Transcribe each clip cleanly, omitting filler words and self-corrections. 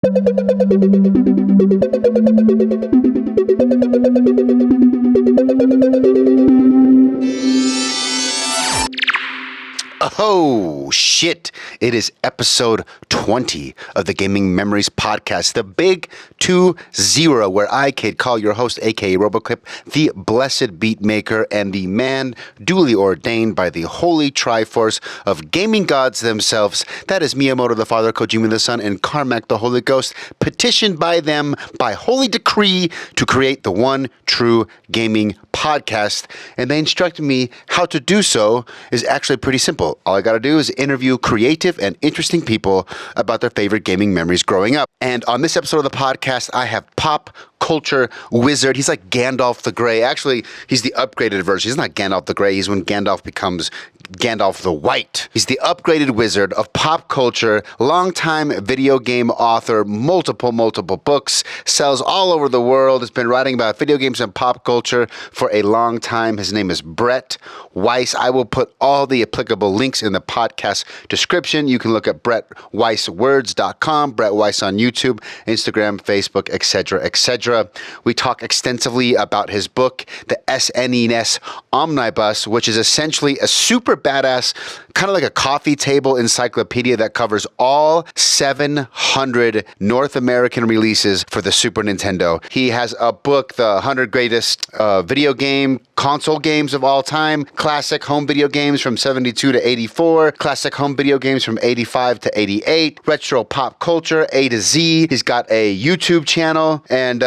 Oh, shit. It is episode 20 of the Gaming Memories podcast, the big 2-0, where I, Kid Call, your host, aka Roboclip, the blessed beat maker, and the man duly ordained by the holy triforce of gaming gods themselves. That is Miyamoto the Father, Kojima the Son, and Carmack the Holy Ghost, petitioned by them by holy decree to create the one true gaming podcast. And they instructed me how to do so is actually pretty simple. All I got to do is interview creative and interesting people about their favorite gaming memories growing up. And on this episode of the podcast, I have pop culture wizard. He's like Gandalf the Grey. Actually, he's the upgraded version. He's not Gandalf the Grey. He's when Gandalf becomes Gandalf the White. He's the upgraded wizard of pop culture, longtime video game author, multiple books, sells all over the world, has been writing about video games and pop culture for a long time. His name is Brett Weiss. I will put all the applicable links in the podcast description. You can look at BrettWeissWords.com, Brett Weiss on YouTube, Instagram, Facebook, etc. We talk extensively about his book, the SNES Omnibus, which is essentially a super badass, kind of like a coffee table encyclopedia that covers all 700 North American releases for the Super Nintendo. He has a book, The 100 Greatest Video Game Console Games of All Time, classic home video games from 72 to 84, classic home video games from 85 to 88, retro pop culture, A to Z. He's got a YouTube channel, and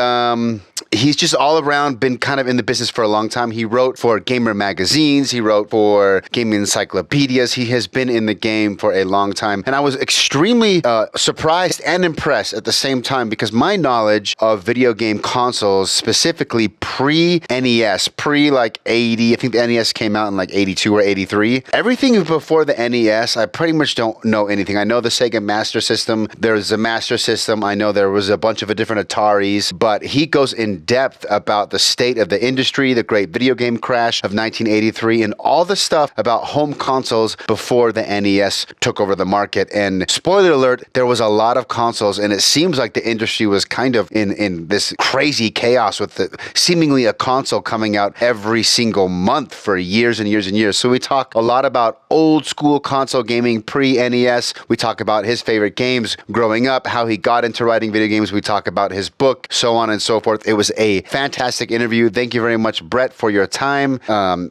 he's just all around been kind of in the business for a long time. He wrote for gamer magazines. He wrote for gaming encyclopedias. He has been in the game for a long time. And I was extremely surprised and impressed at the same time because my knowledge of video game consoles, specifically pre-NES, like 80, I think the NES came out in like 82 or 83. Everything before the NES, I pretty much don't know anything. I know the Sega Master System. There's a Master System. I know there was a bunch of different Ataris, but he goes in depth about the state of the industry, the great video game crash of 1983, and all the stuff about home consoles before the NES took over the market. And spoiler alert, there was a lot of consoles, and it seems like the industry was kind of in this crazy chaos with seemingly a console coming out every single month for years and years and years. So we talk a lot about old school console gaming pre-NES. We talk about his favorite games growing up, how he got into writing video games. We talk about his book, so on and so forth. It was a fantastic interview. Thank you very much, Brett, for your time.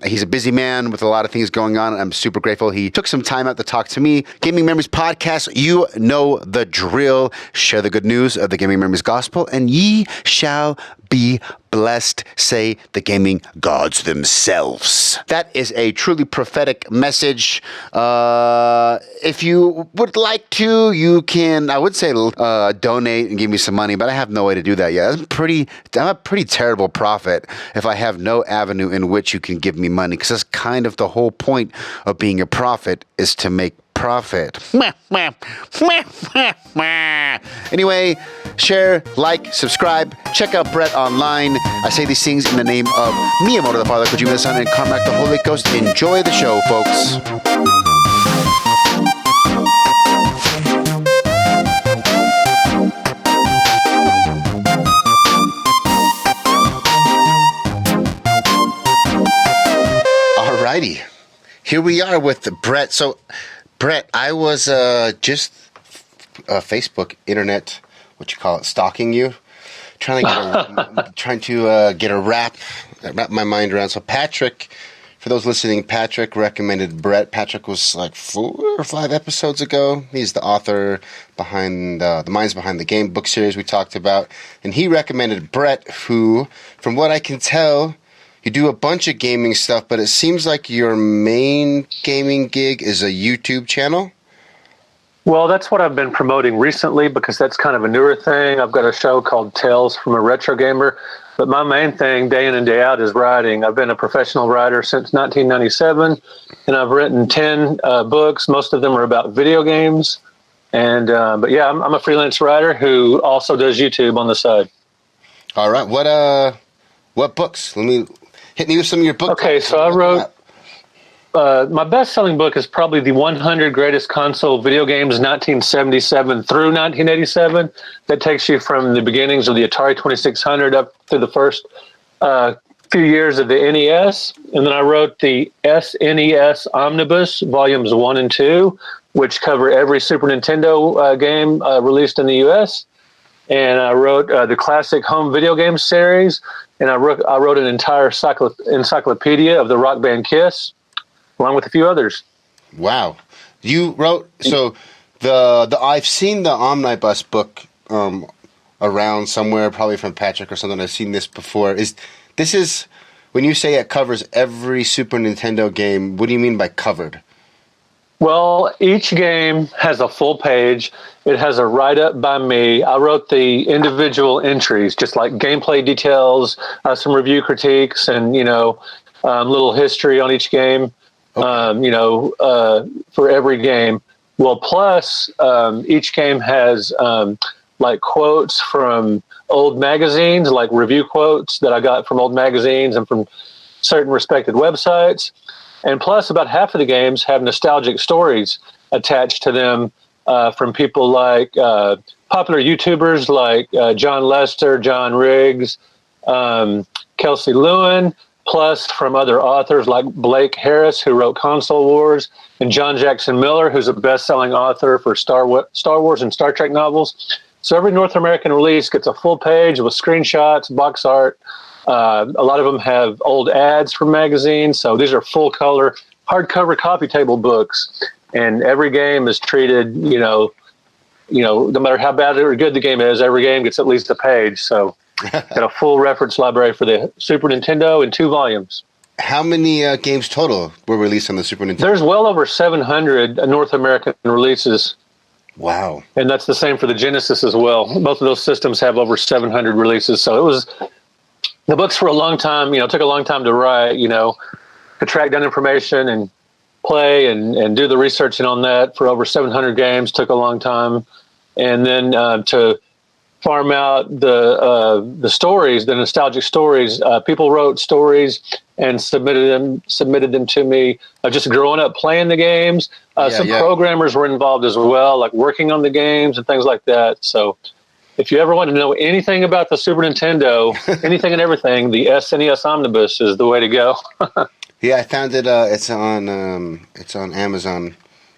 He's a busy man with a lot of things going on. I'm super grateful he took some time out to talk to me. Gaming Memories Podcast, you know the drill. Share the good news of the Gaming Memories Gospel, and ye shall be blessed, say the gaming gods themselves. That is a truly prophetic message. If you would like to, you can, I would say, donate and give me some money, but I have no way to do that yet. I'm a pretty terrible prophet if I have no avenue in which you can give me money, because that's kind of the whole point of being a prophet, is to make profit. Anyway, share, like, subscribe, check out Brett online. I say these things in the name of Miyamoto the Father, Kojima the Son, and Carmack the Holy Ghost. Enjoy the show, folks. Alrighty, here we are with Brett. So, Brett, I was just Facebook, internet, stalking you, trying to get a wrap my mind around. So Patrick, for those listening, Patrick recommended Brett. Patrick was like 4 or 5 episodes ago. He's the author behind the Minds Behind the Game book series we talked about, and he recommended Brett, who, from what I can tell, you do a bunch of gaming stuff, but it seems like your main gaming gig is a YouTube channel. Well, that's what I've been promoting recently because that's kind of a newer thing. I've got a show called Tales from a Retro Gamer, but my main thing day in and day out is writing. I've been a professional writer since 1997, and I've written 10 books. Most of them are about video games. And but yeah, I'm a freelance writer who also does YouTube on the side. All right. What books? Hit me with some of your books. Okay, so I wrote my best-selling book is probably the 100 Greatest Console Video Games 1977 through 1987. That takes you from the beginnings of the Atari 2600 up to the first few years of the NES. And then I wrote the SNES Omnibus, Volumes 1 and 2, which cover every Super Nintendo game released in the U.S. And I wrote the Classic Home Video Game Series, and I wrote an entire encyclopedia of the rock band Kiss, along with a few others. Wow. You wrote, so the I've seen the Omnibus book around somewhere, probably from Patrick or something. I've seen this before. This is, when you say it covers every Super Nintendo game, what do you mean by covered? Well, each game has a full page. It has a write-up by me. I wrote the individual entries, just like gameplay details, some review critiques, and, little history on each game. Okay. For every game. Well, plus each game has like quotes from old magazines, like review quotes that I got from old magazines and from certain respected websites. And plus about half of the games have nostalgic stories attached to them from people like popular YouTubers like John Lester, John Riggs, Kelsey Lewin, plus from other authors like Blake Harris, who wrote Console Wars, and John Jackson Miller, who's a best-selling author for Star Wars and Star Trek novels. So every North American release gets a full page with screenshots, box art. A lot of them have old ads from magazines. So these are full-color, hardcover coffee table books. And every game is treated, no matter how bad or good the game is, every game gets at least a page. So got a full reference library for the Super Nintendo in 2 volumes. How many games total were released on the Super Nintendo? There's well over 700 North American releases. Wow. And that's the same for the Genesis as well. Both of those systems have over 700 releases. So it was, the books for a long time, took a long time to write, to track down information and play and do the researching on that for over 700 games took a long time. And then to farm out the stories, the nostalgic stories. People wrote stories and submitted them to me. Just growing up playing the games. Some programmers were involved as well, like working on the games and things like that. So if you ever want to know anything about the Super Nintendo, anything and everything, the SNES Omnibus is the way to go. Yeah, I found it. It's on Amazon.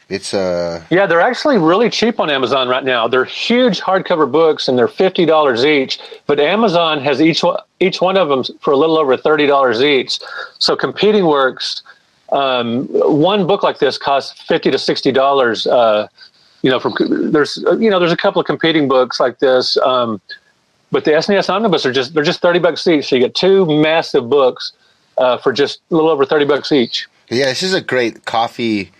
It's yeah, they're actually really cheap on Amazon right now. They're huge hardcover books, and they're $50 each. But Amazon has each one of them for a little over $30 each. So Competing Works, one book like this costs $50 to $60. There's a couple of competing books like this, but the SNES Omnibus they're just $30 each. So you get 2 massive books for just a little over $30 each. Yeah, this is a great coffee.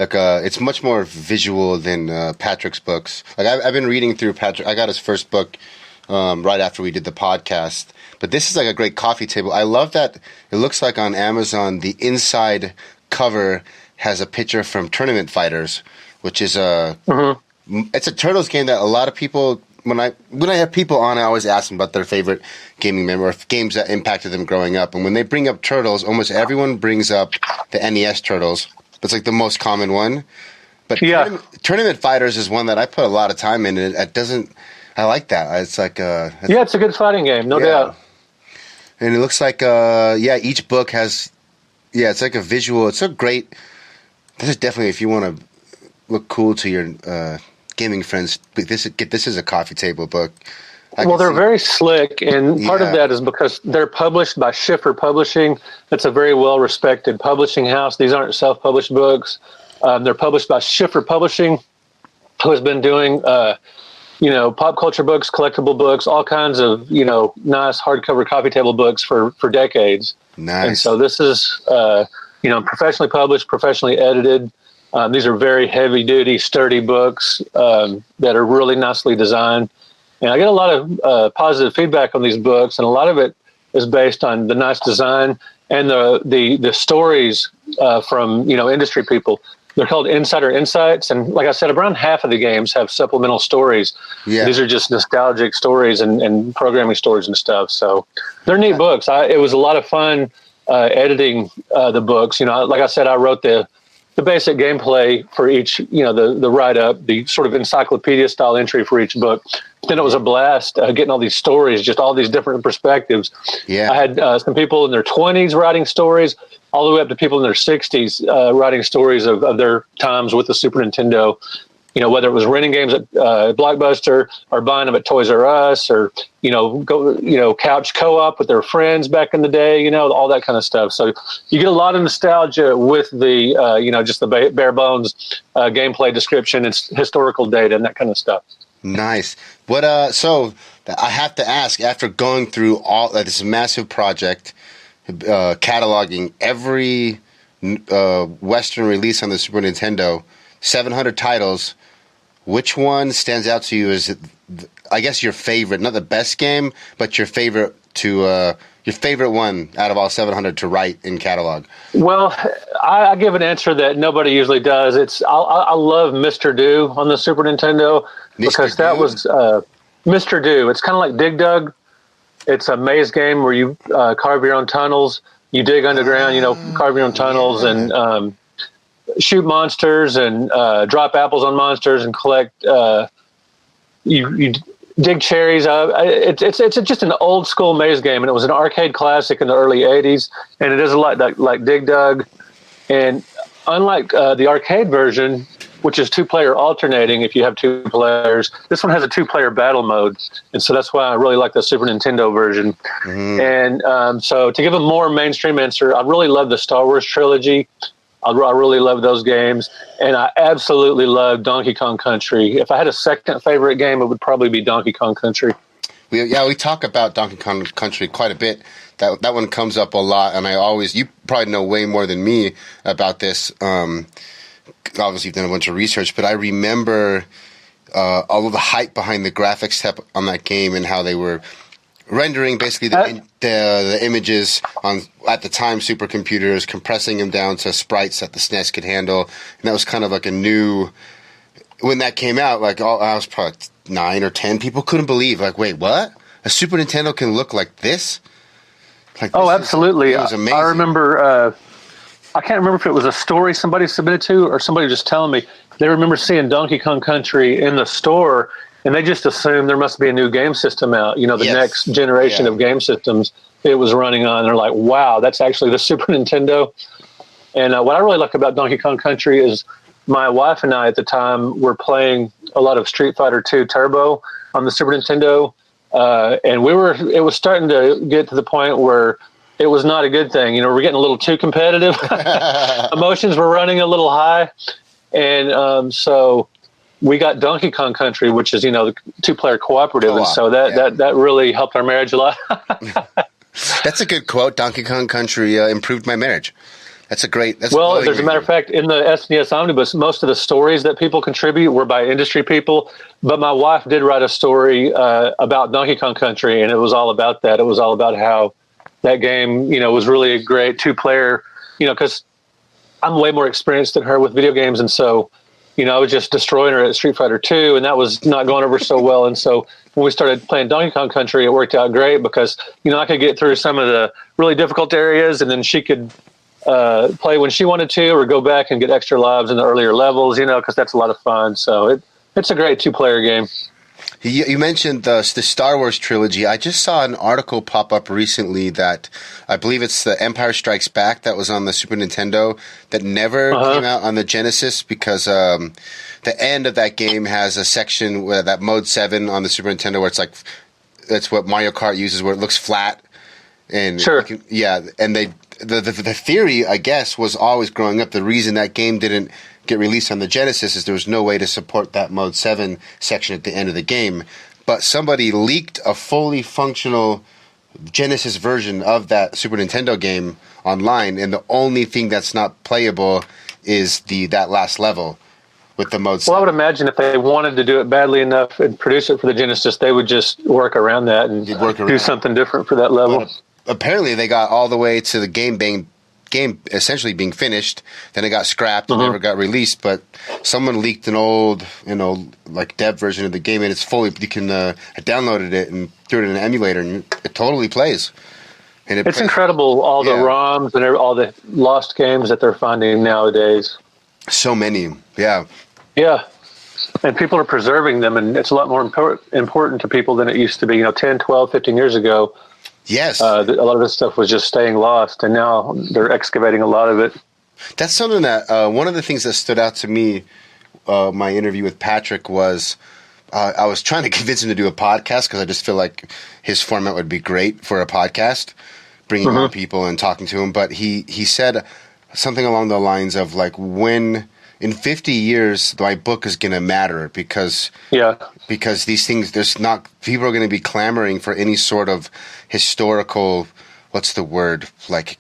Like it's much more visual than Patrick's books. Like I've been reading through Patrick. I got his first book right after we did the podcast. But this is like a great coffee table. I love that it looks like on Amazon the inside cover has a picture from Tournament Fighters, which is it's a Turtles game that a lot of people. When I have people on, I always ask them about their favorite gaming memory or games that impacted them growing up. And when they bring up Turtles, almost everyone brings up the NES Turtles. It's like the most common one. But yeah. Tournament Fighters is one that I put a lot of time in. And it doesn't. I like that. It's like it's a good fighting game, no doubt. And it looks like each book has it's like a visual. It's a great. This is definitely if you want to look cool to your gaming friends. This is a coffee table book. They're very slick, and part of that is because they're published by Schiffer Publishing. That's a very well-respected publishing house. These aren't self-published books. They're published by Schiffer Publishing, who has been doing, pop culture books, collectible books, all kinds of, nice hardcover coffee table books for decades. Nice. And so this is, professionally published, professionally edited. These are very heavy-duty, sturdy books that are really nicely designed. And I get a lot of positive feedback on these books, and a lot of it is based on the nice design and the stories from industry people. They're called Insider Insights, and like I said, around half of the games have supplemental stories. Yeah. These are just nostalgic stories and programming stories and stuff. So they're neat books. It was a lot of fun editing the books. Like I said, I wrote the basic gameplay for each, the write-up, the sort of encyclopedia style entry for each book. Then it was a blast getting all these stories, just all these different perspectives. Yeah. I had some people in their 20s writing stories, all the way up to people in their 60s writing stories of their times with the Super Nintendo. Whether it was renting games at Blockbuster or buying them at Toys R Us, or couch co-op with their friends back in the day, all that kind of stuff. So you get a lot of nostalgia with the just the bare bones gameplay description and historical data and that kind of stuff. Nice. What? So I have to ask, after going through all this massive project, cataloging every Western release on the Super Nintendo, 700 titles. Which one stands out to you as, I guess, your favorite? Not the best game, but your favorite one out of all 700 to write in catalog. Well, I give an answer that nobody usually does. I love Mr. Do on the Super Nintendo because that was Mr. Do. It's kind of like Dig Dug. It's a maze game where you carve your own tunnels. You dig underground, carve your own tunnels and shoot monsters and drop apples on monsters and collect. You dig cherries. It's just an old school maze game, and it was an arcade classic in the early '80s. And it is a lot like Dig Dug, and unlike the arcade version, which is 2-player alternating if you have 2 players, this one has a 2-player battle mode, and so that's why I really like the Super Nintendo version. Mm-hmm. And so to give a more mainstream answer, I really love the Star Wars trilogy. I really love those games, and I absolutely love Donkey Kong Country. If I had a second favorite game, it would probably be Donkey Kong Country. We talk about Donkey Kong Country quite a bit. That one comes up a lot, and you probably know way more than me about this. Obviously, you've done a bunch of research, but I remember all of the hype behind the graphics on that game and how they were rendering basically the images on, at the time, supercomputers, compressing them down to sprites that the SNES could handle. And that was kind of like a new, when that came out, I was probably 9 or 10, people couldn't believe, wait, what? A Super Nintendo can look like this? Absolutely. It was amazing. I remember, I can't remember if it was a story somebody submitted to or somebody just telling me they remember seeing Donkey Kong Country in the store, and they just assumed there must be a new game system out, the next generation of game systems it was running on. They're like, wow, that's actually the Super Nintendo. And what I really like about Donkey Kong Country is my wife and I at the time were playing a lot of Street Fighter II Turbo on the Super Nintendo. And it was starting to get to the point where it was not a good thing. We're getting a little too competitive. Emotions were running a little high. And so we got Donkey Kong Country, which is, the 2-player cooperative. And so that really helped our marriage a lot. That's a good quote. Donkey Kong Country improved my marriage. That's a great. That's well, as a matter of fact, in the SNES Omnibus, most of the stories that people contribute were by industry people. But my wife did write a story about Donkey Kong Country, and it was all about that. It was all about how that game, was really a great 2-player, because I'm way more experienced than her with video games. And so, I was just destroying her at Street Fighter II, and that was not going over so well. And so when we started playing Donkey Kong Country, it worked out great because, I could get through some of the really difficult areas, and then she could play when she wanted to, or go back and get extra lives in the earlier levels, because that's a lot of fun. So it's a great 2-player game. You mentioned the Star Wars trilogy. I just saw an article pop up recently that I believe it's the Empire Strikes Back that was on the Super Nintendo that never came out on the Genesis because the end of that game has a section where that Mode 7 on the Super Nintendo where it's like that's what Mario Kart uses, where it looks flat. And sure. And the theory, I guess, was always growing up, the reason that game didn't get released on the Genesis is there was no way to support that Mode 7 section at the end of the game. But somebody leaked a fully functional Genesis version of that Super Nintendo game online, and the only thing that's not playable is that last level with the Mode 7. Well, I would imagine if they wanted to do it badly enough and produce it for the Genesis, they would just work around that and do something different for that level. But apparently they got all the way to the game essentially being finished, then it got scrapped and never got released, but someone leaked an old, dev version of the game, and it's fully, you can, I downloaded it and threw it in an emulator, and it totally plays. And it's incredible, all the ROMs and all the lost games that they're finding nowadays. So many, yeah. Yeah. And people are preserving them, and it's a lot more important to people than it used to be. 10, 12, 15 years ago, yes, a lot of this stuff was just staying lost, and now they're excavating a lot of it. That's something that, one of the things that stood out to me, my interview with Patrick was, I was trying to convince him to do a podcast because I just feel like his format would be great for a podcast, bringing on people and talking to him. But he said something along the lines of like, when in 50 years my book is going to matter because these things, people are going to be clamoring for any sort of historical, what's the word, like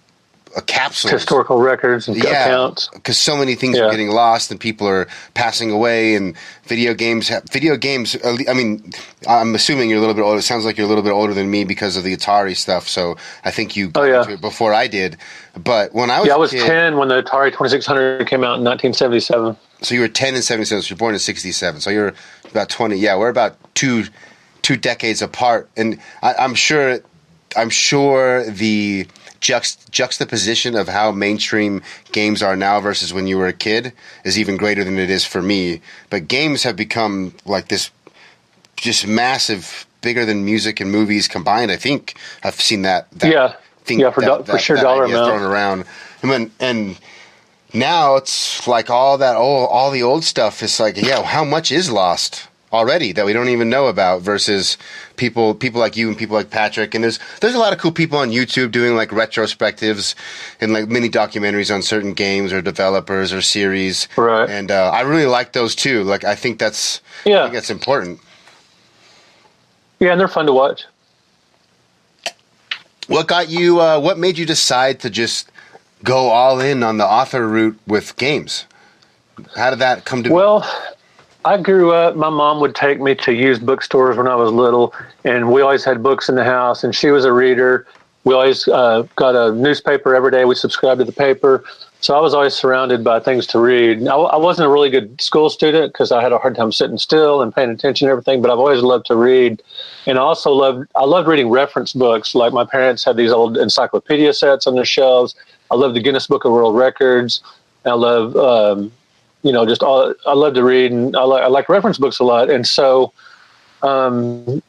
a capsule, historical records and accounts, because so many things are getting lost and people are passing away, and video games, I mean, I'm assuming you're a little bit older. It sounds like you're a little bit older than me because of the Atari stuff, so I think you got into it before I did. But when I was I was 10 when the Atari 2600 came out in 1977. So you were 10 in 77, so you're born in 67, so you're about 20. Yeah, we're about two decades apart, and I'm sure the juxtaposition of how mainstream games are now versus when you were a kid is even greater than it is for me. But games have become like this just massive, bigger than music and movies combined. I think I've seen that for sure dollar amount thrown around. And now it's like all the old stuff is like, how much is lost already that we don't even know about, versus people like you and people like Patrick. And there's a lot of cool people on YouTube doing like retrospectives and like mini documentaries on certain games or developers or series. Right. And I really like those too. Like I think that's important. Yeah, and they're fun to watch. What made you decide to just go all in on the author route with games? How did that come to be? I grew up, my mom would take me to used bookstores when I was little, and we always had books in the house, and she was a reader. We always got a newspaper every day. We subscribed to the paper. So I was always surrounded by things to read. I wasn't a really good school student because I had a hard time sitting still and paying attention to everything, but I've always loved to read. And I loved reading reference books. Like my parents had these old encyclopedia sets on their shelves. I love the Guinness Book of World Records. I love I love to read, and I like reference books a lot. And so when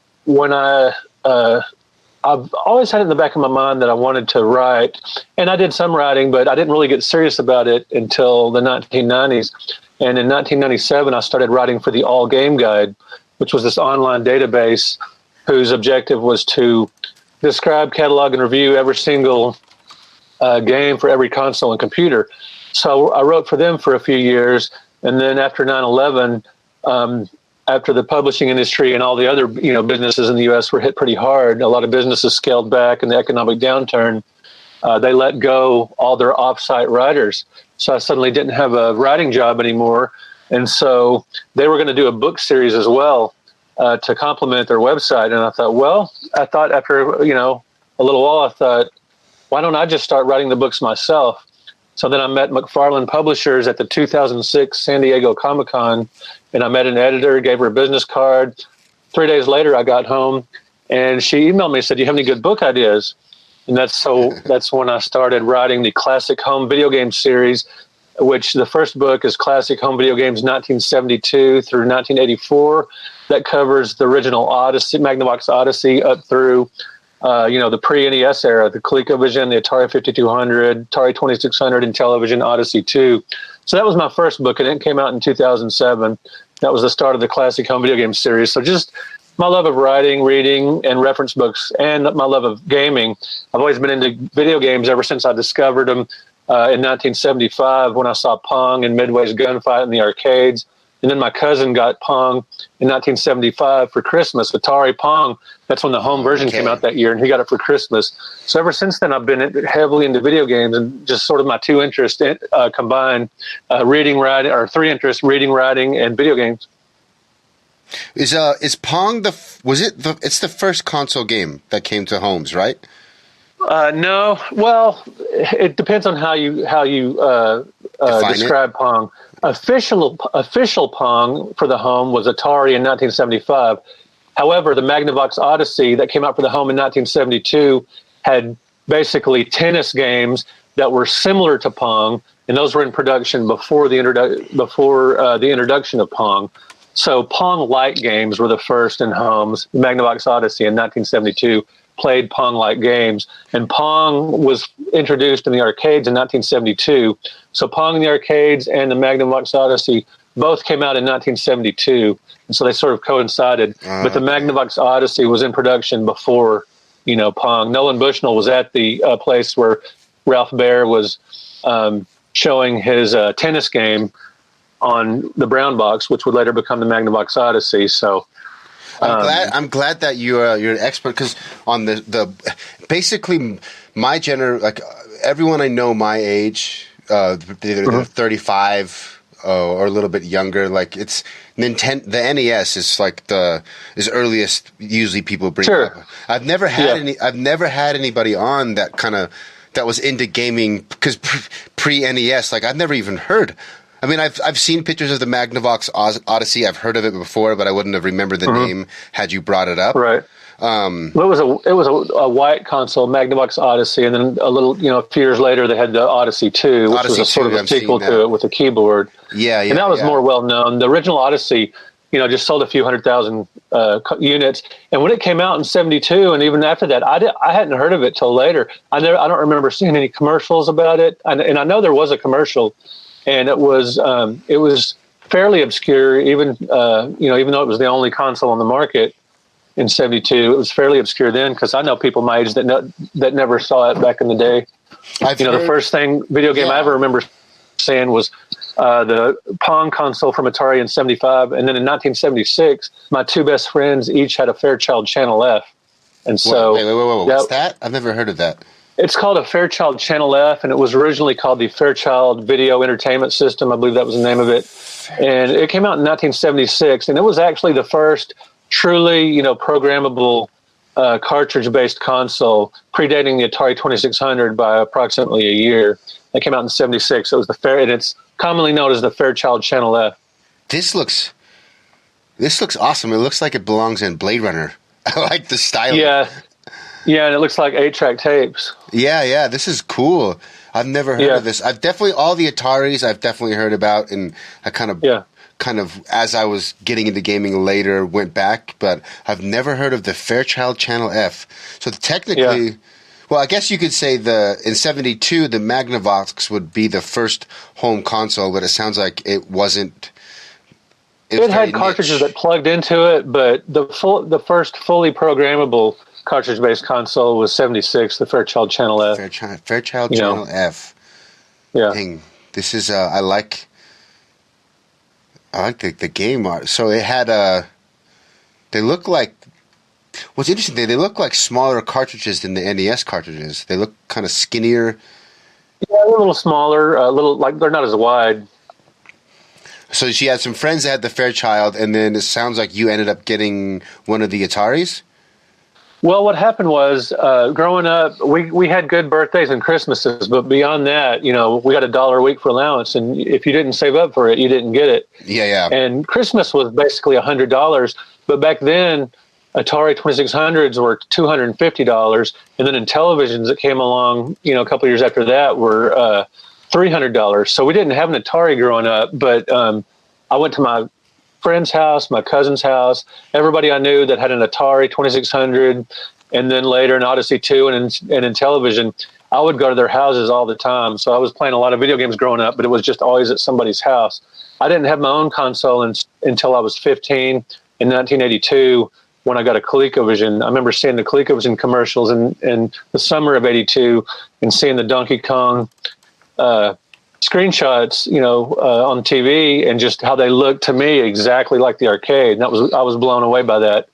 I've always had it in the back of my mind that I wanted to write, and I did some writing, but I didn't really get serious about it until the 1990s. And in 1997, I started writing for the All Game Guide, which was this online database whose objective was to describe, catalog, and review every single game for every console and computer. So I wrote for them for a few years, and then after 9/11, after the publishing industry and all the other businesses in the U.S. were hit pretty hard, a lot of businesses scaled back in the economic downturn. They let go all their off-site writers. So I suddenly didn't have a writing job anymore, and so they were going to do a book series as well to complement their website. And I thought after a little while, I thought, why don't I just start writing the books myself? So then I met McFarlane Publishers at the 2006 San Diego Comic-Con, and I met an editor, gave her a business card. 3 days later, I got home, and she emailed me and said, "Do you have any good book ideas?" And that's when I started writing the Classic Home Video Game series, which the first book is Classic Home Video Games 1972 through 1984. That covers the original Odyssey, Magnavox Odyssey, up through the pre-NES era, the ColecoVision, the Atari 5200, Atari 2600, and Television Odyssey 2. So that was my first book, and it came out in 2007. That was the start of the Classic Home Video Game series. So just my love of writing, reading, and reference books, and my love of gaming. I've always been into video games ever since I discovered them in 1975 when I saw Pong and Midway's Gunfight in the arcades. And then my cousin got Pong in 1975 for Christmas, Atari Pong. That's when the home version came out that year, and he got it for Christmas. So ever since then, I've been heavily into video games, and just sort of my two interests combined, reading, writing, or three interests, reading, writing, and video games. Is Pong it's the first console game that came to homes, right? No. Well, it depends on how you describe Pong. Official Pong for the home was Atari in 1975. However, the Magnavox Odyssey that came out for the home in 1972 had basically tennis games that were similar to Pong, and those were in production before the introduction of Pong. So Pong-like games were the first in homes. Magnavox Odyssey in 1972 played Pong-like games, and Pong was introduced in the arcades in 1972. So Pong in the arcades and the Magnavox Odyssey both came out in 1972, and so they sort of coincided. But the Magnavox Odyssey was in production before, Pong. Nolan Bushnell was at the place where Ralph Baer was showing his tennis game on the brown box, which would later become the Magnavox Odyssey. So I'm glad that you're an expert, because on the basically my like everyone I know my age, they're 35 or a little bit younger. Like it's Nintendo, the NES is like is earliest usually people bring up. I've never had anybody on that was into gaming, because pre NES, like I've never even heard. I mean, I've seen pictures of the Magnavox Odyssey. I've heard of it before, but I wouldn't have remembered the name had you brought it up. Right. Well, it was a white console, Magnavox Odyssey, and then a few years later they had the Odyssey 2, which was a sort of a sequel to it with a keyboard. Yeah. And that was more well known. The original Odyssey, just sold a few 100,000 units. And when it came out in '72, and even after that, I hadn't heard of it till later. I don't remember seeing any commercials about it, and I know there was a commercial. And it was fairly obscure, even though it was the only console on the market in '72. It was fairly obscure then, because I know people my age that never saw it back in the day. The first video game I ever remember seeing was the Pong console from Atari in '75, and then in 1976, my two best friends each had a Fairchild Channel F, and so wait, what's that? I've never heard of that. It's called a Fairchild Channel F, and it was originally called the Fairchild Video Entertainment System. I believe that was the name of it. And it came out in 1976, and it was actually the first truly, programmable cartridge-based console, predating the Atari 2600 by approximately a year. It came out in '76. It was and it's commonly known as the Fairchild Channel F. This looks awesome. It looks like it belongs in Blade Runner. I like the style. Yeah, and it looks like 8-track tapes. Yeah, this is cool. I've never heard of this. I've definitely, all the Ataris I've definitely heard about, and I kind of, as I was getting into gaming later, went back, but I've never heard of the Fairchild Channel F. So technically, well, I guess you could say in '72, the Magnavox would be the first home console, but it sounds like it wasn't. It had cartridges that plugged into it, but the first fully programmable cartridge-based console was '76, the Fairchild Channel F. Fairchild Channel F. Yeah. Dang, this is I like the game art. So it had they look like, what's interesting, they look like smaller cartridges than the NES cartridges. They look kind of skinnier. Yeah, a little smaller, a little, like, they're not as wide. So she had some friends that had the Fairchild, and then it sounds like you ended up getting one of the Ataris? Well, what happened was, growing up, we had good birthdays and Christmases, but beyond that, we got $1 a week for allowance, and if you didn't save up for it, you didn't get it. Yeah. And Christmas was basically $100, but back then, Atari 2600s were $250, and then in televisions that came along, a couple of years after that were $300. So we didn't have an Atari growing up, but I went to my friend's house, my cousin's house, everybody I knew that had an Atari 2600, and then later an Odyssey 2, and in television, I would go to their houses all the time. So I was playing a lot of video games growing up, but it was just always at somebody's house. I didn't have my own console until I was 15 in 1982 when I got a ColecoVision. I remember seeing the ColecoVision commercials in the summer of '82 and seeing the Donkey Kong screenshots, on TV, and just how they looked to me exactly like the arcade. And I was blown away by that.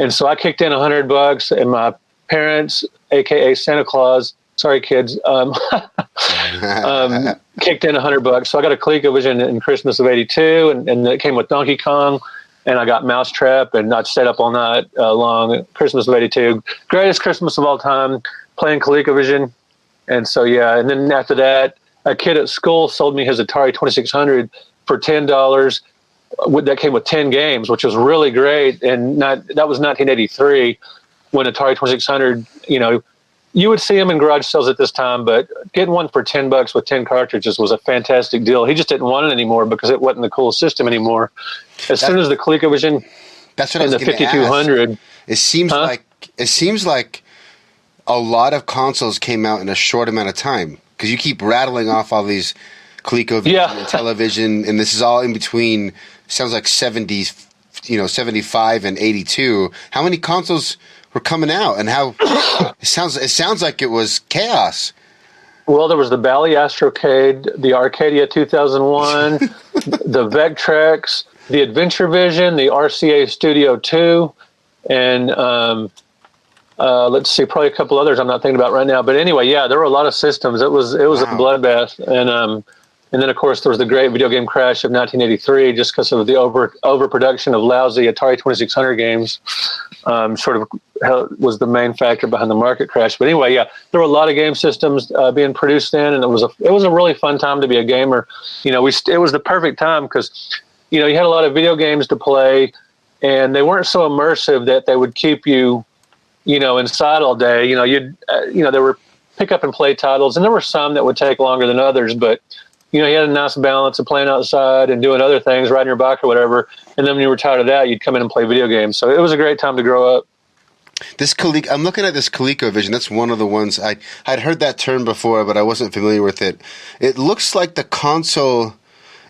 And so I kicked in $100, and my parents, AKA Santa Claus, sorry kids, kicked in $100. So I got a ColecoVision in Christmas of '82, and it came with Donkey Kong, and I got Mousetrap, and I stayed up all night long. Christmas of '82, greatest Christmas of all time, playing ColecoVision. And so, and then after that, a kid at school sold me his Atari 2600 for $10. That came with 10 games, which was really great. And that was 1983 when Atari 2600, you would see them in garage sales at this time, but getting one for $10 with 10 cartridges was a fantastic deal. He just didn't want it anymore because it wasn't the cool system anymore. As soon as the ColecoVision That's what I and was the going to ask. 5200, It seems like a lot of consoles came out in a short amount of time, because you keep rattling off all these ColecoVision and television, and this is all in between. Sounds like 70s, 75 and 82. How many consoles were coming out, and how it sounds like it was chaos. Well, there was the Bally Astrocade, the Arcadia 2001, the Vectrex, the Adventure Vision, the RCA Studio 2, and let's see, probably a couple others I'm not thinking about right now. But anyway, yeah, there were a lot of systems. It was a bloodbath, and then of course there was the great video game crash of 1983, just because of the overproduction of lousy Atari 2600 games. Sort of was the main factor behind the market crash. But anyway, yeah, there were a lot of game systems being produced then, and it was a really fun time to be a gamer. It was the perfect time because you had a lot of video games to play, and they weren't so immersive that they would keep you inside all day. There were pick up and play titles, and there were some that would take longer than others, but you had a nice balance of playing outside and doing other things, riding your bike or whatever. And then when you were tired of that, you'd come in and play video games. So it was a great time to grow up. I'm looking at this ColecoVision. That's one of the ones I'd heard that term before, but I wasn't familiar with it. It looks like the console.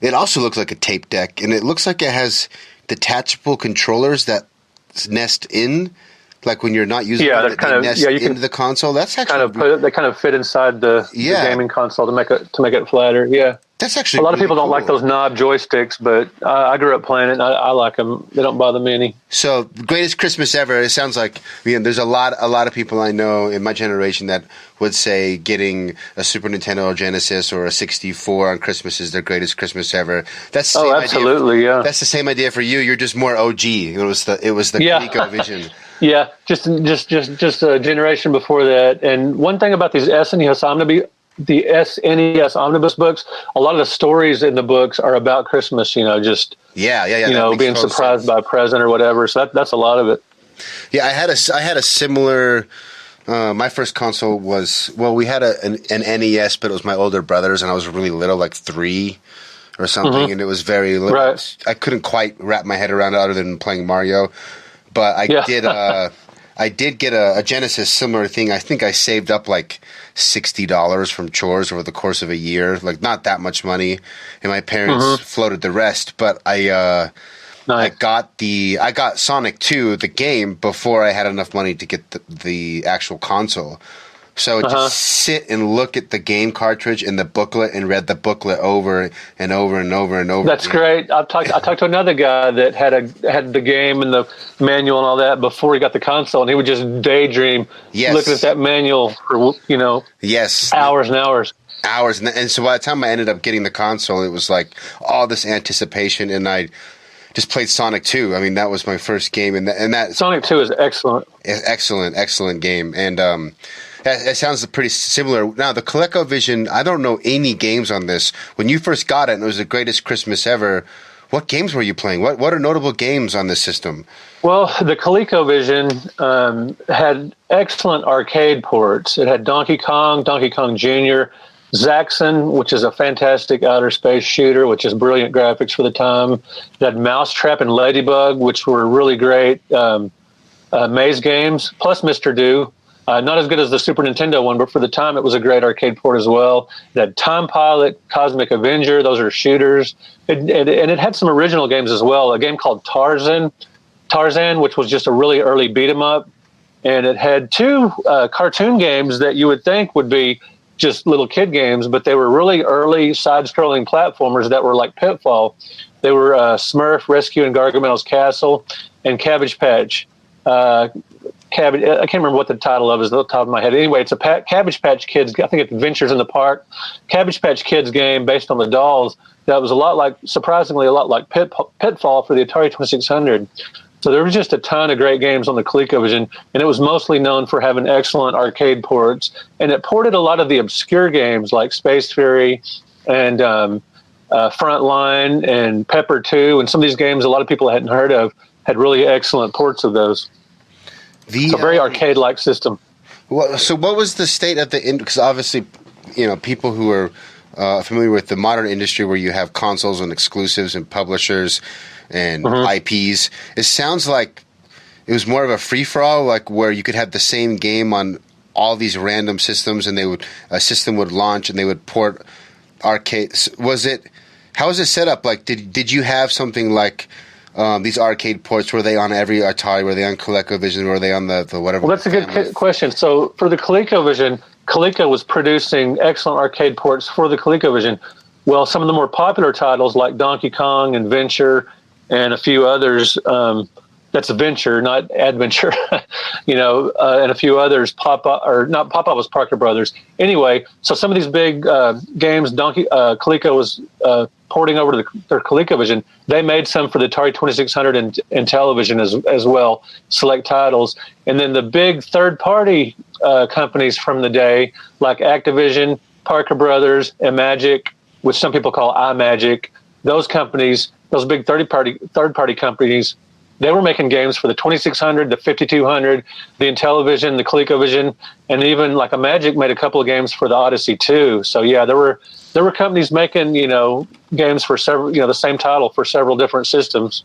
It also looks like a tape deck, and it looks like it has detachable controllers that nest in. Like when you're not using it, they nest into the console. That's actually they kind of fit inside the gaming console to make it flatter. Yeah, that's actually a lot of really people don't cool. like those knob joysticks, but I grew up playing it, and I like them. They don't bother me any. So, greatest Christmas ever. It sounds like there's a lot of people I know in my generation that would say getting a Super Nintendo or Genesis or a 64 on Christmas is their greatest Christmas ever. That's the same absolutely, idea. Yeah. That's the same idea for you. You're just more OG. It was the ColecoVision. Yeah, just a generation before that. And one thing about these SNES Omnibus books, a lot of the stories in the books are about Christmas. Being surprised by a present or whatever. So that's a lot of it. Yeah, I had a similar. My first console was we had an NES, but it was my older brother's, and I was really little, like 3 or something, and it was very little. Right. I couldn't quite wrap my head around it other than playing Mario. But I did get a Genesis, similar thing. I think I saved up like $60 from chores over the course of a year, like not that much money, and my parents floated the rest. But I got Sonic 2, the game, before I had enough money to get the actual console. So I would just sit and look at the game cartridge and the booklet and read the booklet over and over and over and over. That's great. I talked to another guy that had the game and the manual and all that before he got the console, and he would just daydream looking at that manual for hours and hours. And so by the time I ended up getting the console, it was like all this anticipation, and I just played Sonic 2. I mean, that was my first game, and that Sonic 2 is excellent. Excellent game, and that sounds pretty similar. Now, the ColecoVision, I don't know any games on this. When you first got it and it was the greatest Christmas ever, what games were you playing? What are notable games on this system? Well, the ColecoVision had excellent arcade ports. It had Donkey Kong Jr., Zaxxon, which is a fantastic outer space shooter, which is brilliant graphics for the time. It had Mousetrap and Ladybug, which were really great maze games, plus Mr. Do. Not as good as the Super Nintendo one, but for the time, it was a great arcade port as well. It had Time Pilot, Cosmic Avenger. Those are shooters. And it had some original games as well. A game called Tarzan, which was just a really early beat-em-up. And it had 2 cartoon games that you would think would be just little kid games, but they were really early side-scrolling platformers that were like Pitfall. They were Smurf, Rescue in Gargamel's Castle, and Cabbage Patch. I can't remember what the title of it is off the top of my head. Anyway, it's a Cabbage Patch Kids. I think it's Adventures in the Park. Cabbage Patch Kids game based on the dolls. That was surprisingly a lot like Pitfall for the Atari 2600. So there was just a ton of great games on the ColecoVision, and it was mostly known for having excellent arcade ports. And it ported a lot of the obscure games like Space Fury and Frontline and Pepper 2, and some of these games a lot of people hadn't heard of had really excellent ports of those. It's a very arcade-like system. Well, so what was the state of the because obviously, people who are familiar with the modern industry where you have consoles and exclusives and publishers and IPs, it sounds like it was more of a free-for-all, like where you could have the same game on all these random systems, and a system would launch and they would port arcades. How was it set up? Like, did you have something like these arcade ports? Were they on every Atari? Were they on ColecoVision? Were they on the whatever? Well, that's a good question. So for the ColecoVision, Coleco was producing excellent arcade ports for the ColecoVision. Well, some of the more popular titles like Donkey Kong and Venture and a few others, that's a Venture, not Adventure, and a few others, not Papa was Parker Brothers. Anyway, so some of these big games, Coleco was porting over to their ColecoVision. They made some for the Atari 2600 and television as well, select titles. And then the big third-party companies from the day, like Activision, Parker Brothers, Imagic, which some people call iMagic, those companies, those big third-party companies, they were making games for the 2600, the 5200, the Intellivision, the ColecoVision, and even like Imagic made a couple of games for the Odyssey 2. So yeah, there were companies making, games for several, the same title for several different systems.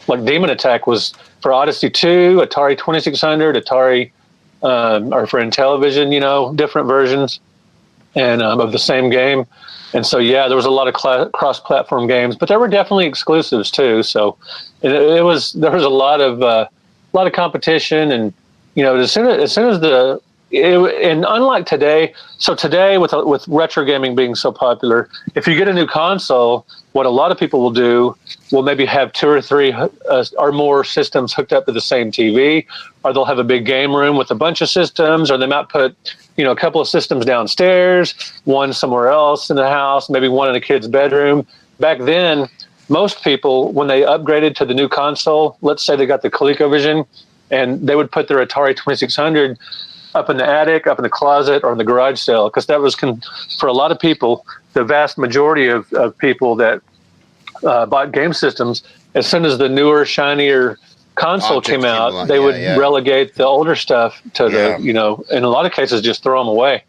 Like Demon Attack was for Odyssey 2, Atari 2600, Atari, or for Intellivision, different versions and of the same game. And so, yeah, there was a lot of cross-platform games, but there were definitely exclusives too. So there was a lot of competition, and as soon as and unlike today, so today with retro gaming being so popular, if you get a new console, what a lot of people will do will maybe have 2 or 3 or more systems hooked up to the same TV, or they'll have a big game room with a bunch of systems, or they might put a couple of systems downstairs, one somewhere else in the house, maybe one in a kid's bedroom. Back then, most people, when they upgraded to the new console, let's say they got the ColecoVision, and they would put their Atari 2600 up in the attic, up in the closet, or in the garage sale, because that was, for a lot of people, the vast majority of people that bought game systems, as soon as the newer, shinier console came out, they would relegate the older stuff to in a lot of cases, just throw them away.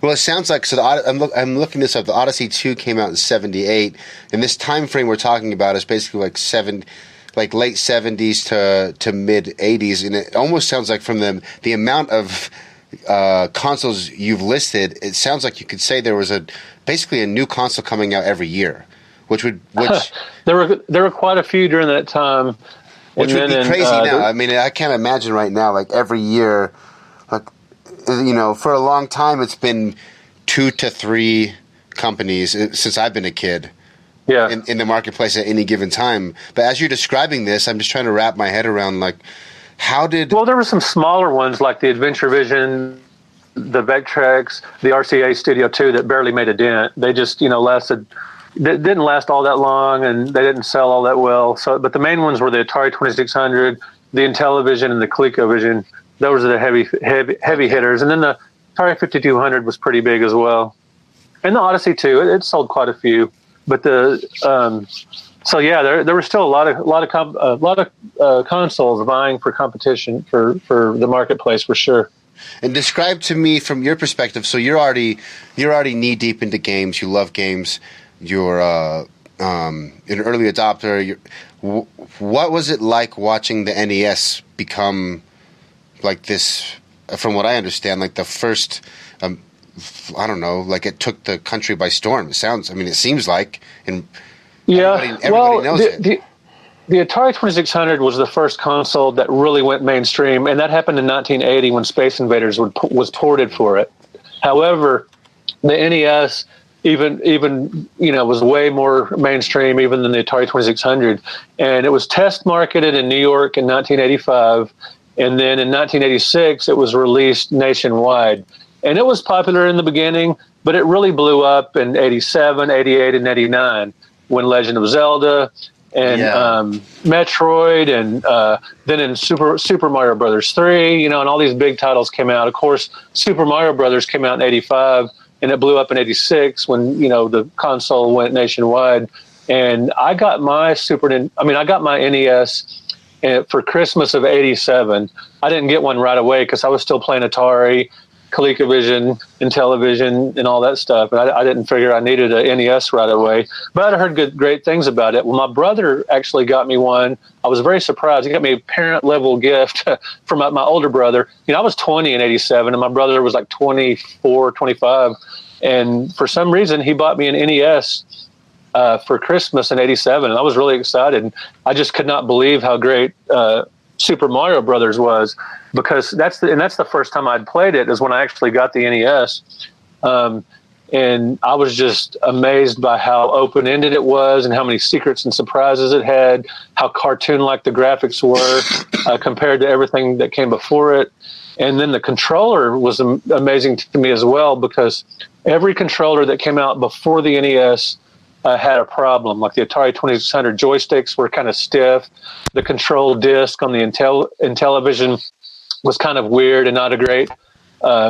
Well, it sounds like, so I'm looking this up. The Odyssey 2 came out in 78, and this time frame we're talking about is basically like late 70s to mid 80s, and it almost sounds like from the amount of consoles you've listed, it sounds like you could say there was basically a new console coming out every year, which there were quite a few during that time. Which would be crazy now. I mean, I can't imagine right now, like every year, like, for a long time, it's been 2 to 3 companies since I've been a kid. Yeah. In the marketplace at any given time. But as you're describing this, I'm just trying to wrap my head around, like, well, there were some smaller ones like the Adventure Vision, the Vectrex, the RCA Studio 2 that barely made a dent. They just, didn't last all that long, and they didn't sell all that well. So, but the main ones were the Atari 2600, the Intellivision, and the ColecoVision. Those are the heavy hitters. And then the Atari 5200 was pretty big as well, and the Odyssey 2. It sold quite a few. But there were still a lot of consoles vying for competition for the marketplace for sure. And describe to me from your perspective. So you're already knee deep into games. You love games. You're an early adopter. What was it like watching the NES become like this? From what I understand, like the first, I don't know, like it took the country by storm. It seems like, and everybody knows it. The Atari 2600 was the first console that really went mainstream, and that happened in 1980 when Space Invaders was ported for it. However, the NES even was way more mainstream even than the Atari 2600, and it was test marketed in New York in 1985, and then in 1986 it was released nationwide, and it was popular in the beginning, but it really blew up in 87, 88, and 89 when Legend of Zelda and Metroid, and then in Super Mario Brothers 3, and all these big titles came out. Of course, Super Mario Brothers came out in 85. And it blew up in 86 when, the console went nationwide. And I got my NES for Christmas of '87. I didn't get one right away because I was still playing Atari, ColecoVision, and television, and all that stuff. And I didn't figure I needed an NES right away. But I heard great things about it. Well, my brother actually got me one. I was very surprised. He got me a parent-level gift from my older brother. I was 20 in '87, and my brother was like 24, 25. And for some reason, he bought me an NES for Christmas in '87, and I was really excited. I just could not believe how great Super Mario Brothers was, because that's the first time I'd played it is when I actually got the NES, and I was just amazed by how open-ended it was and how many secrets and surprises it had, how cartoon-like the graphics were compared to everything that came before it. And then the controller was amazing to me as well, because every controller that came out before the NES had a problem. Like the Atari 2600 joysticks were kind of stiff. The control disc on the Intellivision was kind of weird and not a great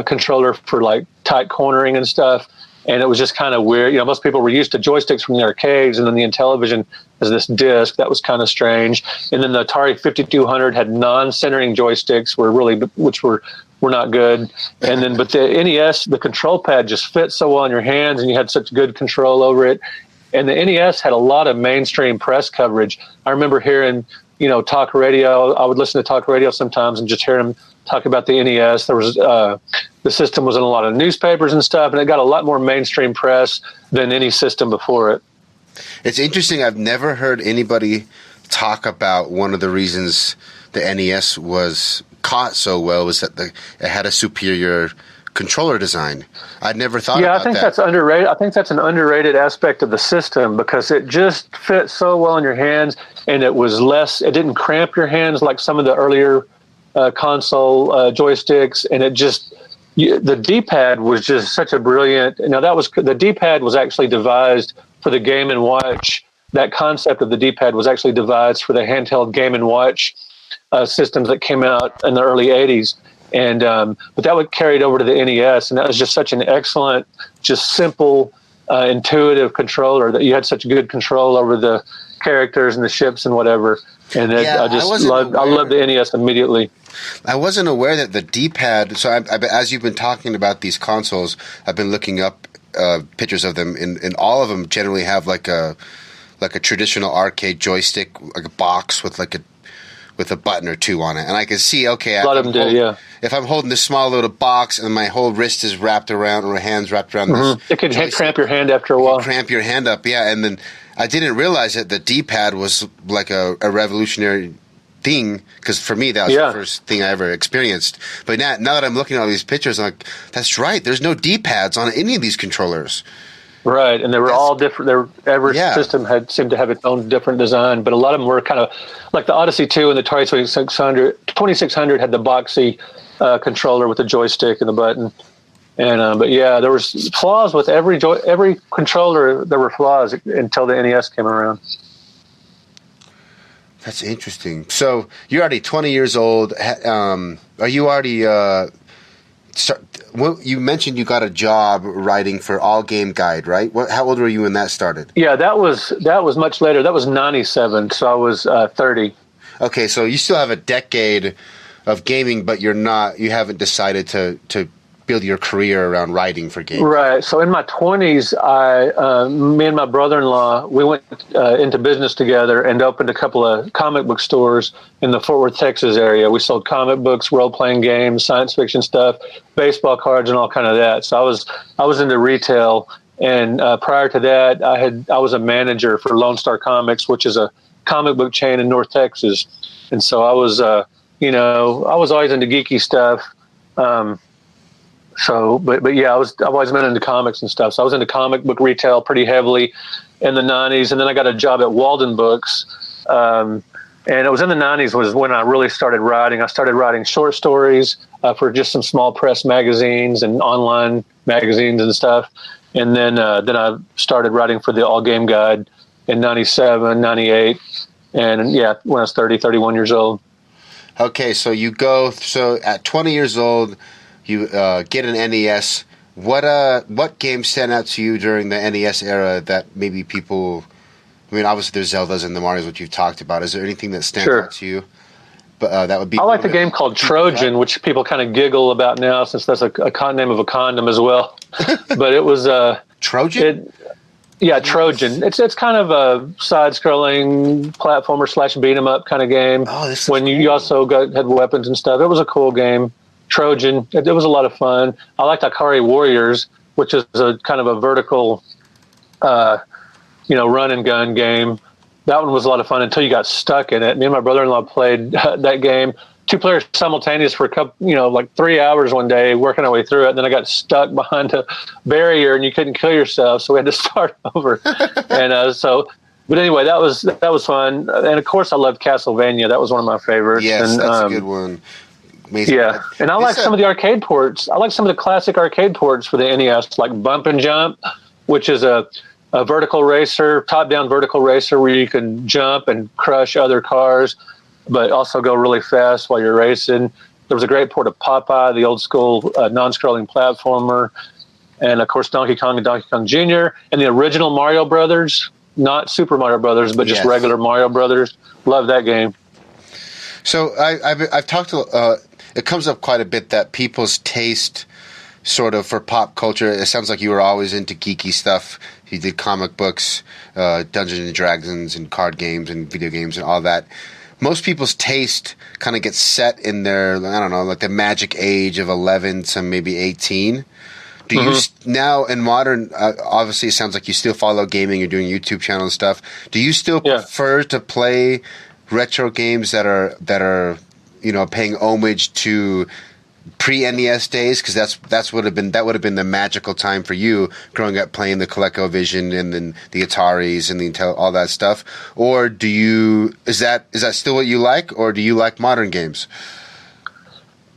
controller for like tight cornering and stuff. And it was just kind of weird. Most people were used to joysticks from the arcades, and then the Intellivision has this disc that was kind of strange. And then the Atari 5200 had non-centering joysticks, which were not good. And then, but the NES, the control pad just fit so well in your hands, and you had such good control over it. And the NES had a lot of mainstream press coverage. I remember hearing, talk radio. I would listen to talk radio sometimes and just hear them talk about the NES. There was the system was in a lot of newspapers and stuff, and it got a lot more mainstream press than any system before it. It's interesting. I've never heard anybody talk about one of the reasons the NES was caught so well was that it had a superior controller design. I'd never thought about that. Yeah, I think that's underrated. I think that's an underrated aspect of the system, because it just fit so well in your hands, and it didn't cramp your hands like some of the earlier console joysticks, and the D-pad was just such a brilliant. The D-pad was actually devised for the Game & Watch. That concept of the D-pad was actually devised for the handheld Game & Watch systems that came out in the early '80s. And but that would carry it over to the NES, and that was just such an excellent, just simple, intuitive controller that you had such good control over the characters and the ships and whatever. And I loved the NES immediately. I wasn't aware that the D-pad. So as you've been talking about these consoles, I've been looking up pictures of them, and all of them generally have like a traditional arcade joystick, like a box with a button or two on it. And I can see, okay, a lot of them do, yeah. If I'm holding this small little box and my whole wrist is wrapped around, or my hand's wrapped around this, it could cramp your hand after a while. Cramp your hand up, yeah. And then I didn't realize that the D-pad was like a revolutionary thing, because for me that was the first thing I ever experienced. But now that I'm looking at all these pictures, I'm like, that's right. There's no D-pads on any of these controllers. Right, and they were all different. Every system seemed to have its own different design, but a lot of them were kind of like the Odyssey 2 and the Atari 2600 had the boxy controller with the joystick and the button. And but yeah, there was flaws with every controller. There were flaws until the NES came around. That's interesting. So you're already 20 years old. Are you already? You mentioned you got a job writing for All Game Guide, right? How old were you when that started? Yeah, that was much later. That was '97, so I was 30. Okay, so you still have a decade of gaming, but you haven't decided to build your career around writing for games. Right. So in my 20s, me and my brother-in-law, we went into business together and opened a couple of comic book stores in the Fort Worth, Texas area. We sold comic books, role-playing games, science fiction stuff, baseball cards, and all kind of that. So I was into retail, and prior to that, I was a manager for Lone Star Comics, which is a comic book chain in North Texas. And so I was, I was always into geeky stuff. But yeah, I've always been into comics and stuff. So I was into comic book retail pretty heavily in the 90s. And then I got a job at Walden Books. And it was in the 90s was when I really started writing. I started writing short stories for just some small press magazines and online magazines and stuff. And then I started writing for the All Game Guide in 97, 98. And yeah, when I was 31 years old. Okay, so at 20 years old, you get an NES. What games stand out to you during the NES era that maybe people? I mean, obviously there's Zeldas and the Marios, which you've talked about. Is there anything that stands out to you? That would be. I like the game called Trojan, which people kind of giggle about now since that's a name of a condom as well. But it was Trojan. Trojan. It's kind of a side-scrolling platformer / beat 'em up kind of game. Oh, this is when you also had weapons and stuff. It was a cool game. Trojan. It was a lot of fun. I liked Akari Warriors, which is a kind of a vertical, run and gun game. That one was a lot of fun until you got stuck in it. Me and my brother-in-law played that game, 2 players simultaneous for a couple, like 3 hours one day, working our way through it. And then I got stuck behind a barrier, and you couldn't kill yourself, so we had to start over. But anyway, that was fun. And of course, I loved Castlevania. That was one of my favorites. Yes, and, that's a good one. Amazing. Yeah, and I like some of the arcade ports. I like some of the classic arcade ports for the NES, like Bump and Jump, which is a vertical racer, top-down vertical racer where you can jump and crush other cars, but also go really fast while you're racing. There was a great port of Popeye, the old school non-scrolling platformer, and of course Donkey Kong and Donkey Kong Jr. and the original Mario Brothers, not Super Mario Brothers, but just regular Mario Brothers. Love that game. So I've talked to. It comes up quite a bit that people's taste, sort of, for pop culture. It sounds like you were always into geeky stuff. You did comic books, Dungeons and Dragons, and card games, and video games, and all that. Most people's taste kind of gets set in their, I don't know, like the magic age of 11 to maybe 18. Do you now in modern? Obviously, it sounds like you still follow gaming. You're doing YouTube channel and stuff. Do you still prefer to play retro games that are paying homage to pre-NES days, because that would have been the magical time for you growing up, playing the ColecoVision and then the Ataris and the Intel, all that stuff? Or is that still what you like, or do you like modern games?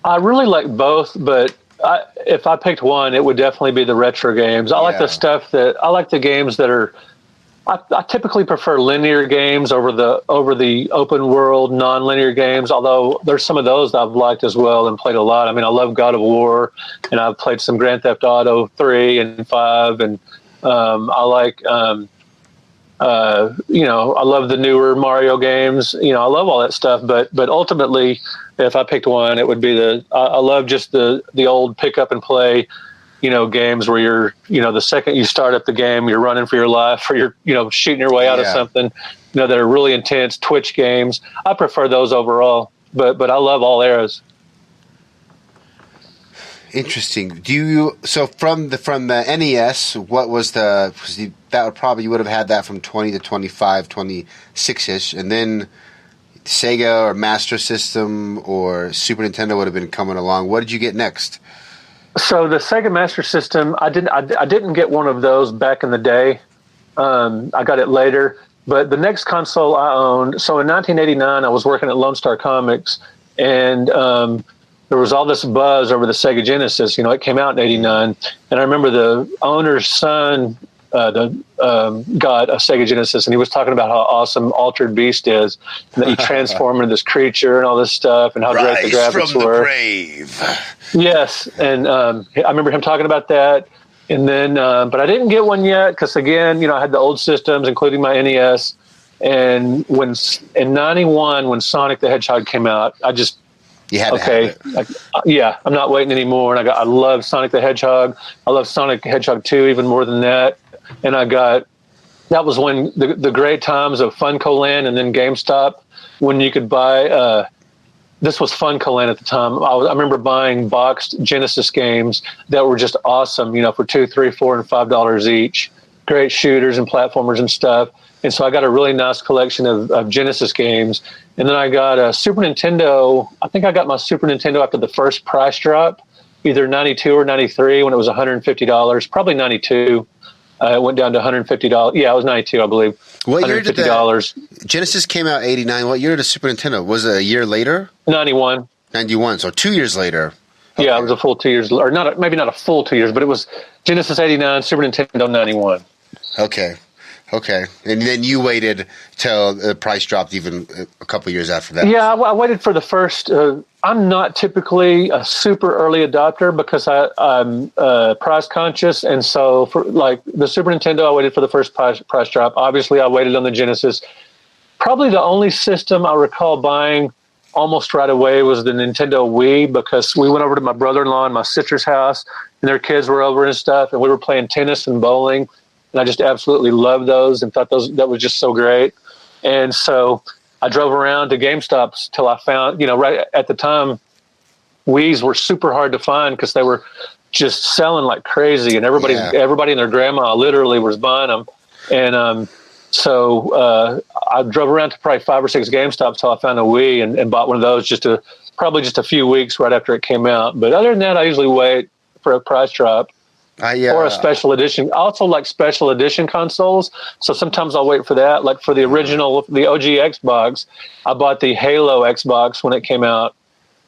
I really like both, but if I picked one, it would definitely be the retro games. I like the games that are. I typically prefer linear games over the open world non-linear games, although there's some of those that I've liked as well and played a lot. I mean, I love God of War, and I've played some Grand Theft Auto 3 and 5, and I like, I love the newer Mario games. I love all that stuff, but ultimately, if I picked one, it would be I love just the old pick up and play games where you're, the second you start up the game, you're running for your life, or you're, shooting your way out of something, that are really intense Twitch games. I prefer those overall, but I love all eras. Interesting. So from the NES, what was that you would have had that from 20 to 25, 26-ish, and then Sega or Master System or Super Nintendo would have been coming along. What did you get next? So the Sega Master System, I didn't get one of those back in the day. I got it later. But the next console I owned, so in 1989, I was working at Lone Star Comics, and there was all this buzz over the Sega Genesis. It came out in '89, and I remember the owner's son got a Sega Genesis, and he was talking about how awesome Altered Beast is, and that you transform into this creature and all this stuff, and how great the graphics from were. The grave. Yes, and I remember him talking about that, and then, but I didn't get one yet because, again, I had the old systems, including my NES, and in '91 when Sonic the Hedgehog came out, I just have it. I'm not waiting anymore, and I love Sonic the Hedgehog. I love Sonic the Hedgehog 2 even more than that. And that was when the great times of Funko Land and then GameStop, when you could buy, this was Funko Land at the time. I remember buying boxed Genesis games that were just awesome, for $2, $3, $4, and $5 each. Great shooters and platformers and stuff. And so I got a really nice collection of Genesis games. And then I got a Super Nintendo. I think I got my Super Nintendo after the first price drop, either 92 or 93 when it was $150, probably 92. It went down to $150. Yeah, it was 92, I believe. What year did $150. Genesis came out 89. What year did the Super Nintendo? Was it a year later? 91. 91, so 2 years later. Okay. Yeah, it was a full 2 years, or maybe not a full 2 years, but it was Genesis 89, Super Nintendo 91. Okay. And then you waited till the price dropped even a couple years after that. Yeah, I waited for the first. I'm not typically a super early adopter because I'm price conscious. And so for like the Super Nintendo, I waited for the first price drop. Obviously, I waited on the Genesis. Probably the only system I recall buying almost right away was the Nintendo Wii, because we went over to my brother-in-law and my sister's house, and their kids were over and stuff, and we were playing tennis and bowling, and I just absolutely loved those and thought that was just so great. And so I drove around to GameStops till I found, right at the time, Wii's were super hard to find because they were just selling like crazy, and everybody and their grandma literally was buying them. And so I drove around to probably 5 or 6 GameStops till I found a Wii and bought one of those probably just a few weeks right after it came out. But other than that, I usually wait for a price drop. Or a special edition. I also like special edition consoles, so sometimes I'll wait for that. Like for the original, the OG Xbox, I bought the Halo Xbox when it came out,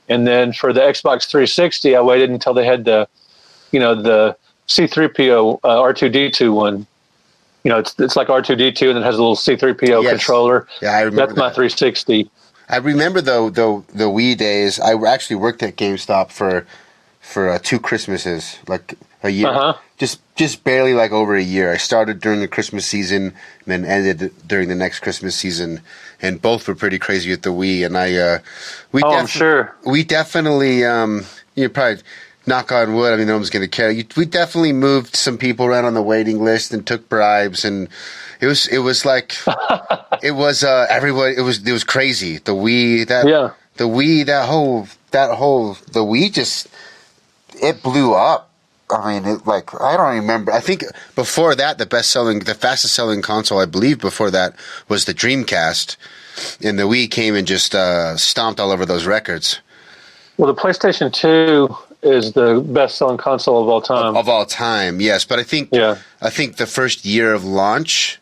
and then for the Xbox 360, I waited until they had the C3PO R2D2 one. It's like R2D2, and it has a little C3PO controller. Yeah, I remember. That's my 360. I remember the Wii days. I actually worked at GameStop for 2 Christmases, like a year, just barely like over a year. I started during the Christmas season and then ended during the next Christmas season, and both were pretty crazy with the Wii. And I'm sure we definitely, probably knock on wood. I mean, no one's going to care. We definitely moved some people around on the waiting list and took bribes, and it was like it was everyone. It was crazy. The Wii, the Wii just. It blew up. I mean, I don't remember. I think before that, the fastest selling console, I believe before that, was the Dreamcast. And the Wii came and just stomped all over those records. Well, the PlayStation 2 is the best selling console of all time. Of all time, yes. But I think the first year of launch,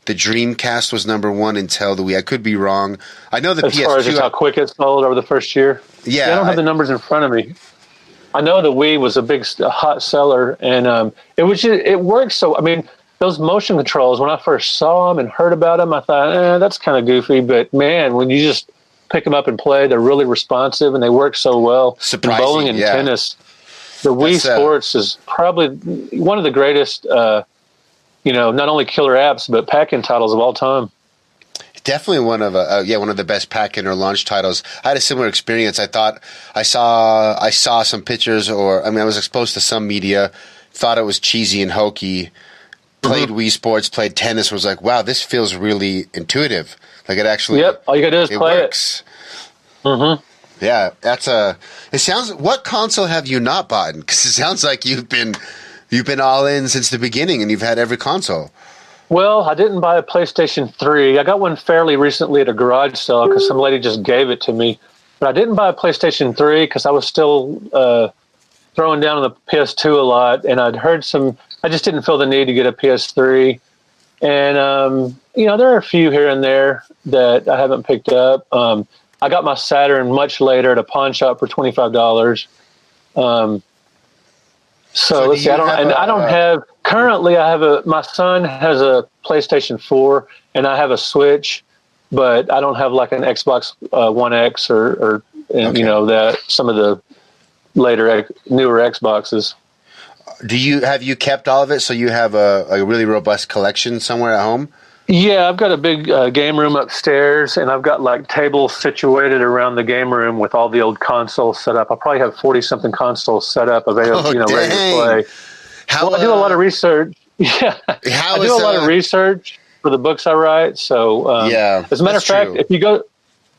the Dreamcast was number 1 until the Wii. I could be wrong. I know the PS2. As far as how quick it sold over the first year? Yeah. I don't have the numbers in front of me. I know the Wii was a hot seller, and it worked. So, I mean, those motion controls, when I first saw them and heard about them, I thought, that's kind of goofy. But, man, when you just pick them up and play, they're really responsive, and they work so well. Surprising, in bowling and tennis. The Wii Sports is probably one of the greatest, not only killer apps, but pack-in titles of all time. Definitely one of the best pack-in or launch titles. I had a similar experience. I thought I saw some pictures, I was exposed to some media, thought it was cheesy and hokey. Played Wii Sports, played tennis, was like, wow, this feels really intuitive. Like it actually. Yep. All you gotta do is play works. It. Yeah, it sounds. What console have you not bought? Because it sounds like you've been all in since the beginning, and you've had every console. Well, I didn't buy a PlayStation 3. I got one fairly recently at a garage sale because some lady just gave it to me. But I didn't buy a PlayStation 3 because I was still throwing down on the PS2 a lot, and I just didn't feel the need to get a PS3. And, there are a few here and there that I haven't picked up. I got my Saturn much later at a pawn shop for $25. So let's see. Currently, my son has a PlayStation 4, and I have a Switch, but I don't have like an Xbox One X or that some of the newer Xboxes. Have you kept all of it? So you have a really robust collection somewhere at home? Yeah, I've got a big game room upstairs, and I've got like tables situated around the game room with all the old consoles set up. I probably have 40-something consoles set up, available, ready to play. I do a lot of research. Yeah, I do a lot of research for the books I write. So, as a matter of fact, if you go to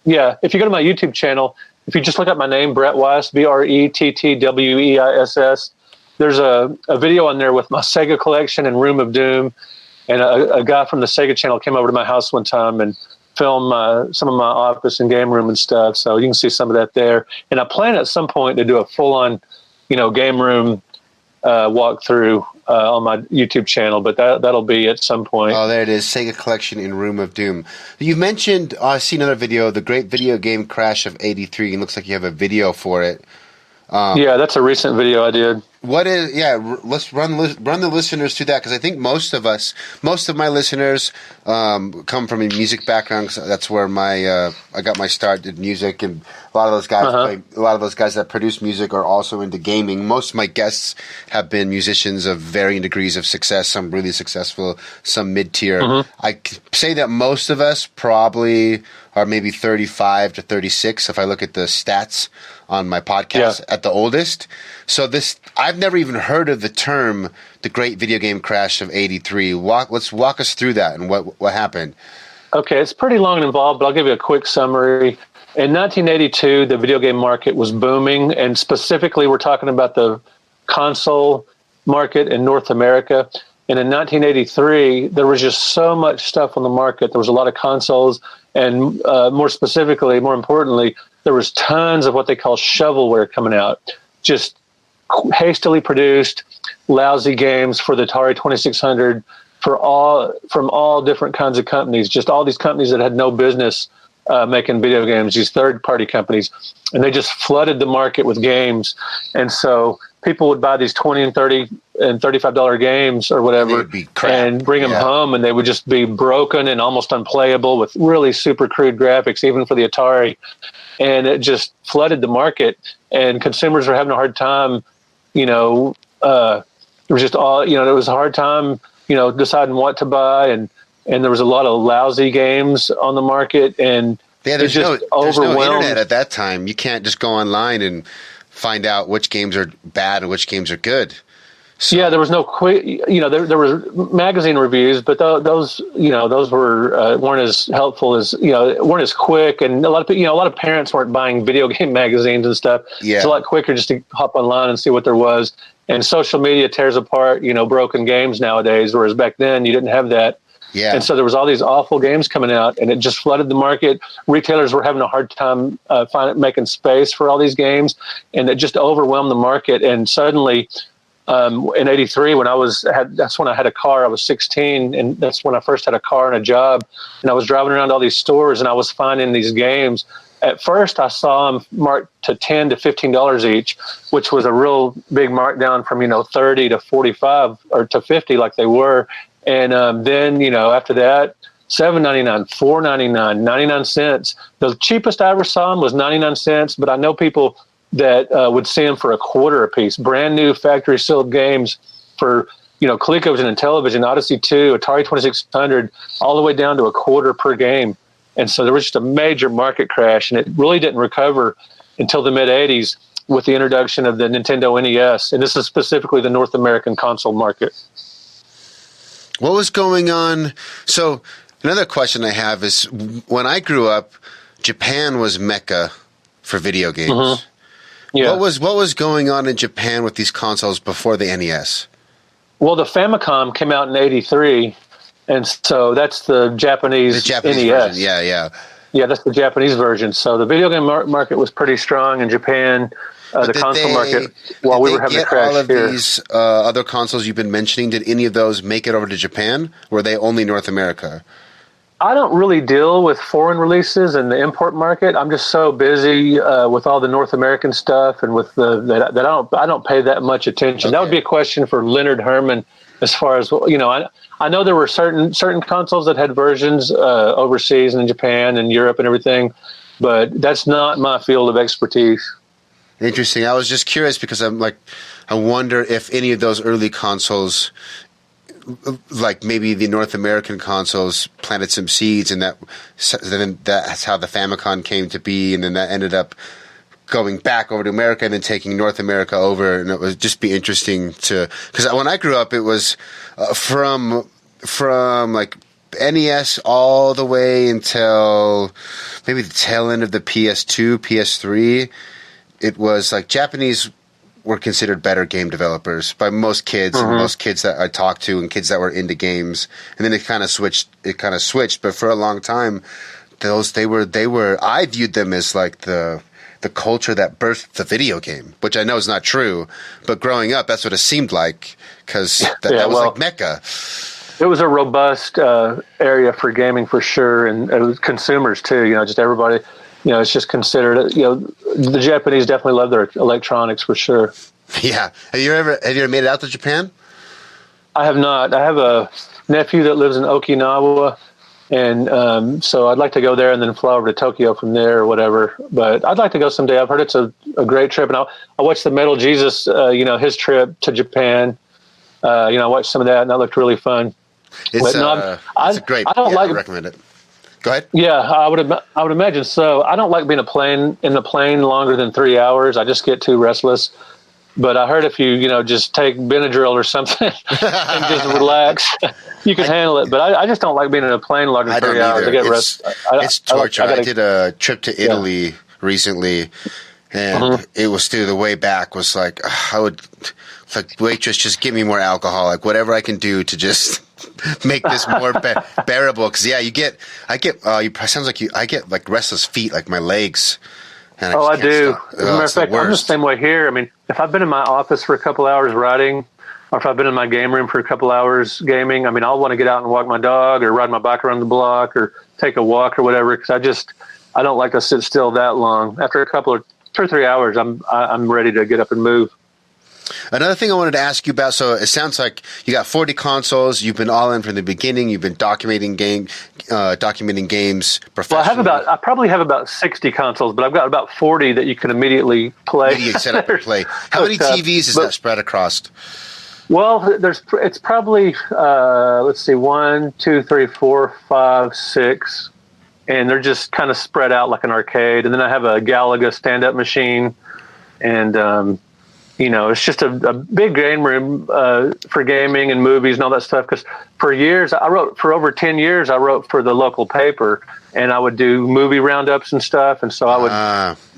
my YouTube channel, if you just look up my name, Brett Weiss, BRETTWEISS, there's a video on there with my Sega collection and Room of Doom. And a guy from the Sega channel came over to my house one time and filmed some of my office and game room and stuff. So you can see some of that there. And I plan at some point to do a full-on, game room walkthrough on my YouTube channel, but that'll be at some point. Oh, there it is, Sega Collection in Room of Doom. You mentioned, I see another video, the Great Video Game Crash of '83, and looks like you have a video for it. Yeah, that's a recent video I did. What is let's run the listeners through that, because I think most of my listeners come from a music background. So that's where I got my start in music, and a lot of those guys that produce music are also into gaming. Most of my guests have been musicians of varying degrees of success, some really successful, some mid-tier. I say that most of us probably are maybe 35 to 36 if I look at the stats on my podcast at the oldest. So I've never even heard of the term the Great Video Game Crash of '83. Let's walk us through that and what happened. Okay, it's pretty long and involved, but I'll give you a quick summary. In 1982, the video game market was booming, and specifically we're talking about the console market in North America. And in 1983, there was just so much stuff on the market. There was a lot of consoles, and more importantly, there was tons of what they call shovelware coming out. Just hastily produced, lousy games for the Atari 2600 from all different kinds of companies. Just all these companies that had no business making video games, these third-party companies, and they just flooded the market with games. And so people would buy these $20 and $30 and $35 games or whatever and bring them home, and they would just be broken and almost unplayable with really super crude graphics, even for the Atari. And it just flooded the market, and consumers were having a hard time. It was just it was a hard time, deciding what to buy, and there was a lot of lousy games on the market, and there's no internet at that time. You can't just go online and find out which games are bad and which games are good. So. Yeah, there was no quick. There were magazine reviews, but those weren't as helpful as weren't as quick, and a lot of parents weren't buying video game magazines and stuff. Yeah. It's a lot quicker just to hop online and see what there was. And social media tears apart broken games nowadays, whereas back then you didn't have that. Yeah. And so there was all these awful games coming out, and it just flooded the market. Retailers were having a hard time making space for all these games, and it just overwhelmed the market. And suddenly, in '83, that's when I had a car. I was 16, and that's when I first had a car and a job. And I was driving around all these stores, and I was finding these games. At first, I saw them marked to $10 to $15 each, which was a real big markdown from 30 to 45 or to 50, like they were. And then after that, $7.99, $4.99, 99 cents. The cheapest I ever saw them was 99 cents, but I know people that would see them for a quarter a piece. Brand new factory sealed games for ColecoVision and Intellivision, Odyssey 2, Atari 2600, all the way down to a quarter per game. And so there was just a major market crash, and it really didn't recover until the mid 80s with the introduction of the Nintendo NES. And this is specifically the North American console market. What was going on? So another question I have is, when I grew up, Japan was Mecca for video games. Mm-hmm. Yeah. What was going on in Japan with these consoles before the NES? Well, the Famicom came out in '83, and so that's the Japanese NES. Version. Yeah. Yeah, that's the Japanese version. So the video game market was pretty strong in Japan. The console market, while we were having a crash all of here. These other consoles you've been mentioning, did any of those make it over to Japan? Or were they only North America? I don't really deal with foreign releases and the import market. I'm just so busy with all the North American stuff, and with that I don't pay that much attention. Okay. That would be a question for Leonard Herman. As far as I know, there were certain consoles that had versions overseas and in Japan and Europe and everything, but that's not my field of expertise. Interesting. I was just curious because I wonder if any of those early consoles, like maybe the North American consoles, planted some seeds, and then that's how the Famicom came to be, and then that ended up going back over to America and then taking North America over. And it would just be interesting because when I grew up, it was from like NES all the way until maybe the tail end of the PS2, PS3. It was like Japanese were considered better game developers by most kids, and most kids that I talked to, and kids that were into games. And then it kind of switched. But for a long time, they were. I viewed them as like the culture that birthed the video game, which I know is not true. But growing up, that's what it seemed like, because that was like Mecca. It was a robust area for gaming for sure, and it was consumers too. Just everybody. It's just considered. The Japanese definitely love their electronics for sure. Yeah. Have you ever made it out to Japan? I have not. I have a nephew that lives in Okinawa, and so I'd like to go there and then fly over to Tokyo from there or whatever. But I'd like to go someday. I've heard it's a great trip, and I watched the Metal Jesus, his trip to Japan. I watched some of that, and that looked really fun. It's But no, it's a great. I don't I like. recommend it. Go ahead. Yeah, I would imagine so. I don't like being in the plane longer than 3 hours. I just get too restless. But I heard if you just take Benadryl or something and just relax, you can handle it. But I just don't like being in a plane longer I than don't 3 hours. either. I get rest. It's torture. I did a trip to Italy recently, and it was through the way back was like I would like waitress just give me more alcohol, like whatever I can do to just make this more bearable. Because I get I get like restless feet, like my legs. And I just can't do. stop. As a matter of fact, I'm the same way here. I mean, if I've been in my office for a couple hours writing, or if I've been in my game room for a couple hours gaming, I mean, I'll want to get out and walk my dog or ride my bike around the block or take a walk or whatever. Because I don't like to sit still that long. After a couple of 2 or 3 hours, I'm ready to get up and move. Another thing I wanted to ask you about, so it sounds like you got 40 consoles, you've been all in from the beginning, you've been documenting games professionally. Well, I probably have about 60 consoles, but I've got about 40 that you can immediately play. You set up and play. How many TVs is that spread across? Well, it's probably, let's see, 1, 2, 3, 4, 5, 6, and they're just kind of spread out like an arcade. And then I have a Galaga stand-up machine, and it's just a big game room for gaming and movies and all that stuff. Because for over 10 years, I wrote for the local paper, and I would do movie roundups and stuff. And so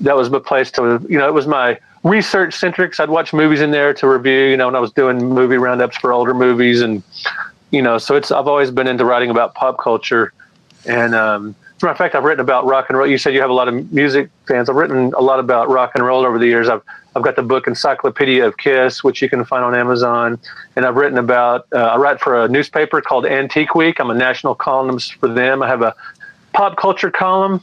that was my place to, it was my research centric. So I'd watch movies in there to review, when I was doing movie roundups for older movies. And, so I've always been into writing about pop culture. And, as a matter of fact, I've written about rock and roll. You said you have a lot of music fans. I've written a lot about rock and roll over the years. I've got the book Encyclopedia of Kiss, which you can find on Amazon. And I've written about, I write for a newspaper called Antique Week. I'm a national columnist for them. I have a pop culture column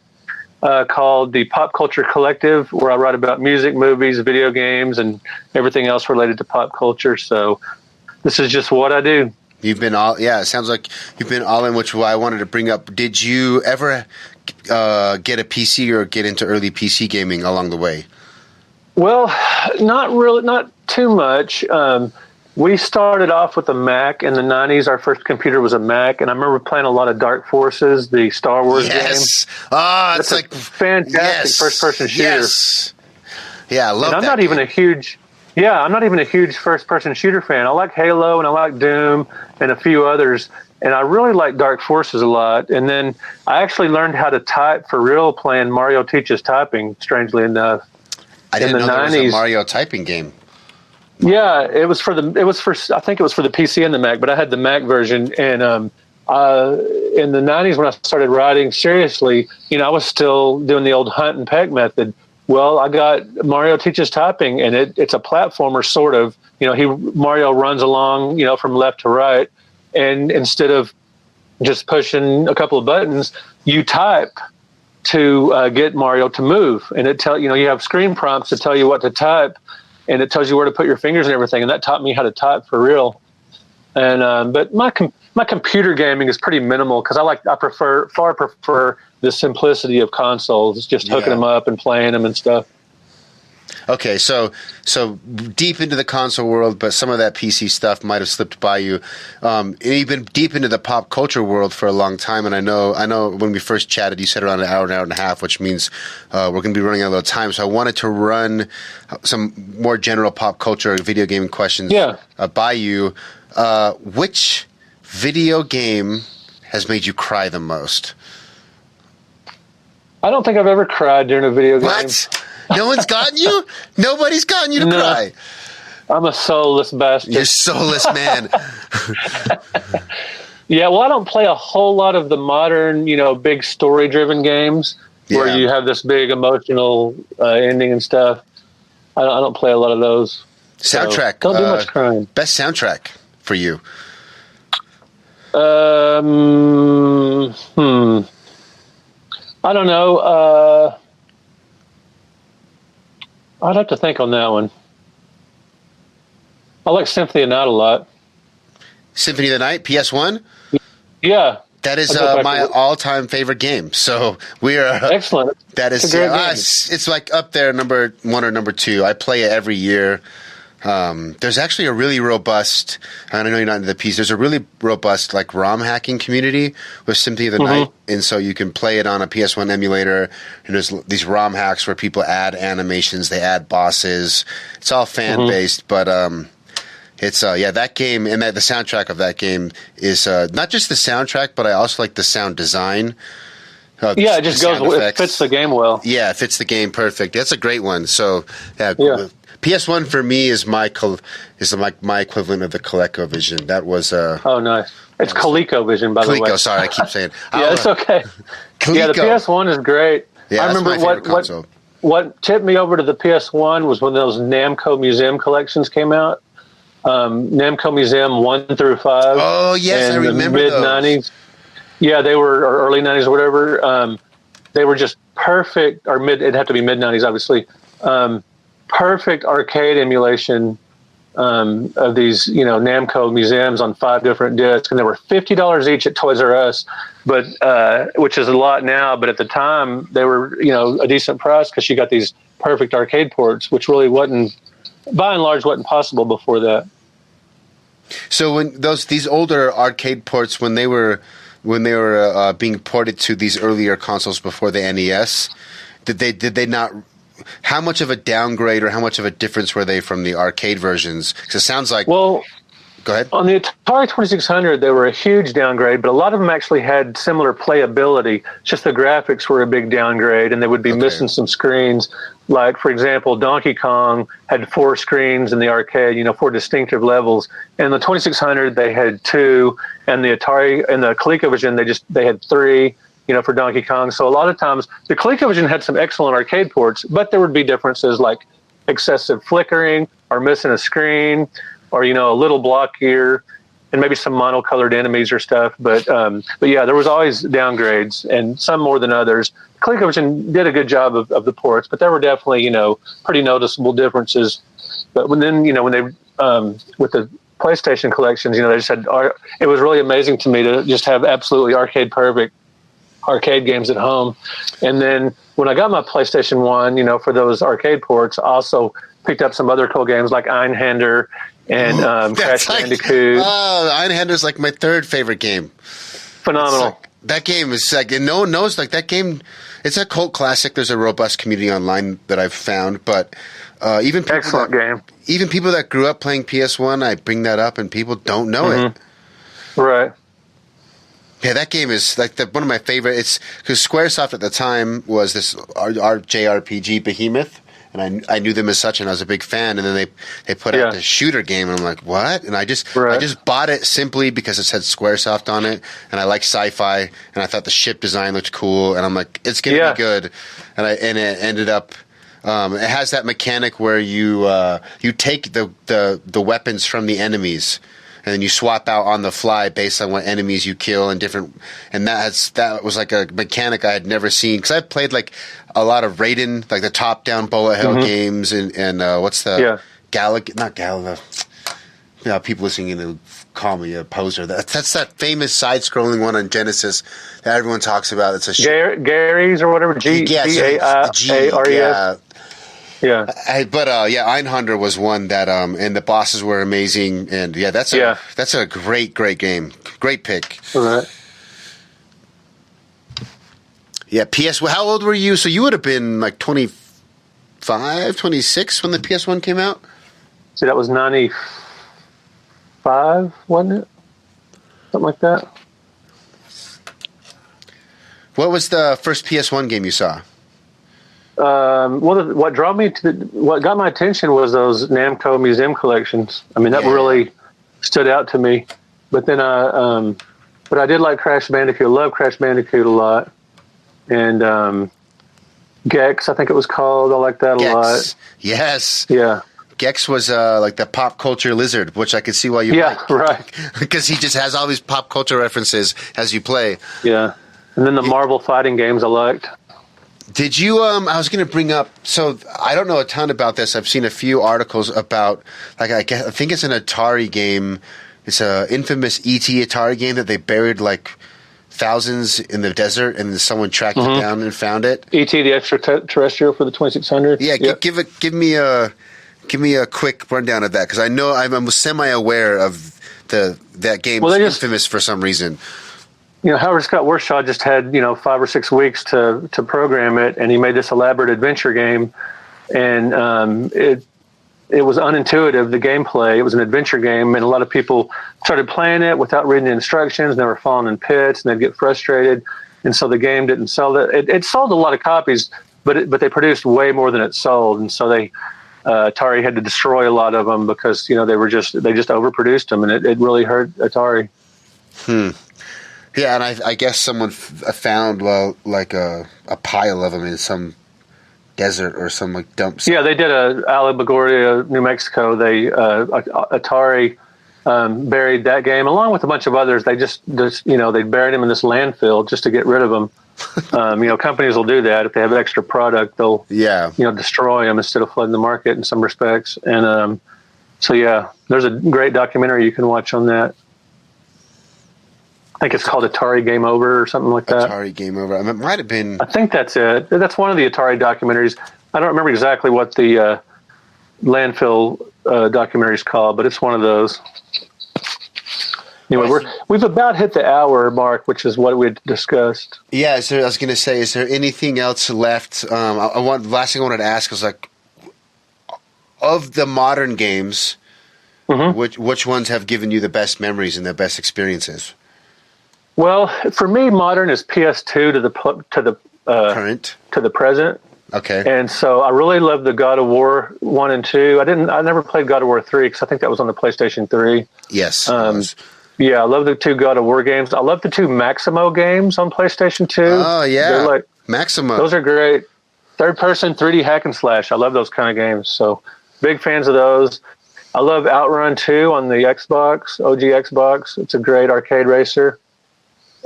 called the Pop Culture Collective, where I write about music, movies, video games, and everything else related to pop culture. So this is just what I do. You've been it sounds like you've been all in, which is why I wanted to bring up. Did you ever get a PC or get into early PC gaming along the way? Well, not really, not too much. We started off with a Mac in the 90s. Our first computer was a Mac, and I remember playing a lot of Dark Forces, the Star Wars game. It's like fantastic first-person shooter. Yes. Yeah, I love that. I'm not even a huge first-person shooter fan. I like Halo, and I like Doom, and a few others. And I really like Dark Forces a lot. And then I actually learned how to type for real playing Mario Teaches Typing, strangely enough. I didn't know there was a Mario typing game. Yeah, I think it was for the PC and the Mac, but I had the Mac version. And in the 90s when I started writing seriously, I was still doing the old hunt and peck method. Well, I got Mario Teaches Typing, and it's a platformer sort of. Mario runs along, from left to right, and instead of just pushing a couple of buttons, you type to get Mario to move, and you have screen prompts to tell you what to type, and it tells you where to put your fingers and everything. And that taught me how to type for real. And but my computer gaming is pretty minimal because I far prefer the simplicity of consoles, just hooking them up and playing them and stuff. Okay, so deep into the console world, but some of that PC stuff might have slipped by you. You've been deep into the pop culture world for a long time, and I know when we first chatted, you said around an hour and a half, which means we're going to be running out of time. So I wanted to run some more general pop culture video gaming questions by you. Which video game has made you cry the most? I don't think I've ever cried during a video game. What? No one's gotten you? Nobody's gotten you to cry? I'm a soulless bastard. You're a soulless man. Yeah, well, I don't play a whole lot of the modern, big story-driven games where you have this big emotional ending and stuff. I don't play a lot of those. Soundtrack. So don't do much crying. Best soundtrack for you? I don't know. I'd have to think on that one. I like Symphony of the Night a lot. Symphony of the Night, PS1? Yeah. That is I'll go back my to- all-time favorite game. So we are Excellent. That is It's a great game. it's like up there, number 1 or number 2. I play it every year. There's actually a really robust. I know you're not into the piece. There's a really robust like ROM hacking community with Symphony of the Night, and so you can play it on a PS1 emulator. And there's these ROM hacks where people add animations, they add bosses. It's all fan based, but it's that game and the soundtrack of that game is not just the soundtrack, but I also like the sound design. Yeah, it just goes. It fits the game well. Yeah, it fits the game perfect. That's a great one. So yeah. PS1 for me is my equivalent of the ColecoVision. That was oh nice. It's ColecoVision, by the way. Coleco. Sorry, I keep saying. Yeah, it's okay. Coleco. Yeah, the PS1 is great. Yeah, I remember that's my favorite console. What tipped me over to the PS1 was when those Namco Museum collections came out. Namco Museum 1 through 5. Oh yes, I remember mid '90s. Yeah, they were or early '90s or whatever. They were just perfect, or mid. It'd have to be mid '90s, obviously. Perfect arcade emulation of these, Namco museums on 5 different discs, and they were $50 each at Toys R Us, but which is a lot now. But at the time, they were a decent price because you got these perfect arcade ports, which really wasn't, by and large, wasn't possible before that. So when these older arcade ports, when they were being ported to these earlier consoles before the NES, did they not? How much of a downgrade or how much of a difference were they from the arcade versions? Because it sounds like. Well, go ahead. On the Atari 2600, they were a huge downgrade, but a lot of them actually had similar playability. Just the graphics were a big downgrade, and they would be missing some screens. Like, for example, Donkey Kong had 4 screens in the arcade, 4 distinctive levels. And the 2600, they had 2, and the Atari and the ColecoVision, they had 3. For Donkey Kong. So a lot of times the ColecoVision had some excellent arcade ports, but there would be differences like excessive flickering or missing a screen or, a little block here and maybe some monocolored enemies or stuff. But yeah, there was always downgrades and some more than others. ColecoVision did a good job of the ports, but there were definitely, pretty noticeable differences. But when they, with the PlayStation collections, they just had, it was really amazing to me to just have absolutely arcade perfect arcade games at home. And then when I got my PlayStation 1, for those arcade ports, I also picked up some other cool games like Einhander and Crash Bandicoot. Oh, Einhander's like my 3rd favorite game. Phenomenal. That game is like, and no one knows, like that game, it's a cult classic. There's a robust community online that I've found, but even people game. Even people that grew up playing PS1, I bring that up and people don't know it. Right. Yeah, that game is like one of my favorite. It's because Squaresoft at the time was this JRPG behemoth, and I knew them as such, and I was a big fan. And then they put out this shooter game, and I'm like, what? And I just bought it simply because it said Squaresoft on it, and I like sci-fi, and I thought the ship design looked cool, and I'm like, it's gonna be good, and it ended up. It has that mechanic where you take the weapons from the enemies. And then you swap out on the fly based on what enemies you kill and different. And that was like a mechanic I had never seen because I played like a lot of Raiden, like the top-down bullet hell games, and what's the not Galaga. People listening to call me a poser. That's that famous side-scrolling one on Genesis that everyone talks about. It's a Gary's or whatever. G-A-R-E-S. Yeah, Einhander was one that, and the bosses were amazing, and that's a great game, great pick. All right. Yeah, how old were you? So you would have been like 25, 26 when the PS1 came out? See, that was 95, wasn't it? Something like that. What was the first PS1 game you saw? What got my attention was those Namco Museum collections. I mean, that really stood out to me. But then, but I did like Crash Bandicoot. I love Crash Bandicoot a lot. And Gex, I think it was called. I like that a lot. Yes. Yeah. Gex was like the pop culture lizard, which I could see why you like. Yeah, right. Because he just has all these pop culture references as you play. Yeah. And then the Marvel fighting games I liked. Did you? I was going to bring up. So I don't know a ton about this. I've seen a few articles about, like, I think it's an Atari game. It's a infamous ET Atari game that they buried like thousands in the desert, and then someone tracked it down and found it. ET the extraterrestrial for the 2600. Yeah, Yep. give me a quick rundown of that, because I know I'm semi-aware of that game. Well, infamous for some reason. Howard Scott Warshaw just had 5 or 6 weeks to program it, and he made this elaborate adventure game, and it was unintuitive, the gameplay. It was an adventure game, and a lot of people started playing it without reading the instructions. They were falling in pits, and they'd get frustrated, and so the game didn't sell. It sold a lot of copies, but they produced way more than it sold, and so Atari had to destroy a lot of them because they just overproduced them, and it really hurt Atari. Yeah, and I guess someone found like a pile of them in some desert or some like dumps. Yeah, they did Alabagoria, New Mexico. Atari buried that game along with a bunch of others. They just they buried them in this landfill just to get rid of them. Companies will do that if they have extra product. They'll destroy them instead of flooding the market in some respects. And there's a great documentary you can watch on that. I think it's called Atari Game Over or something like that. Atari Game Over. It might have been. I think that's it. That's one of the Atari documentaries. I don't remember exactly what the landfill documentary is called, but it's one of those. Anyway, we've about hit the hour mark, which is what we had discussed. Yeah, I was going to say, is there anything else left? Last thing I wanted to ask was, like, of the modern games, which ones have given you the best memories and the best experiences? Well, for me, modern is PS2 to the current to the present. Okay. And so I really love the God of War 1 and 2. I never played God of War 3 because I think that was on the PlayStation 3. Yes. Yeah, I love the 2 God of War games. I love the 2 Maximo games on PlayStation 2. Oh, yeah. They're like, Maximo. Those are great. Third-person 3D hack and slash. I love those kind of games. So big fans of those. I love Outrun 2 on the Xbox, OG Xbox. It's a great arcade racer.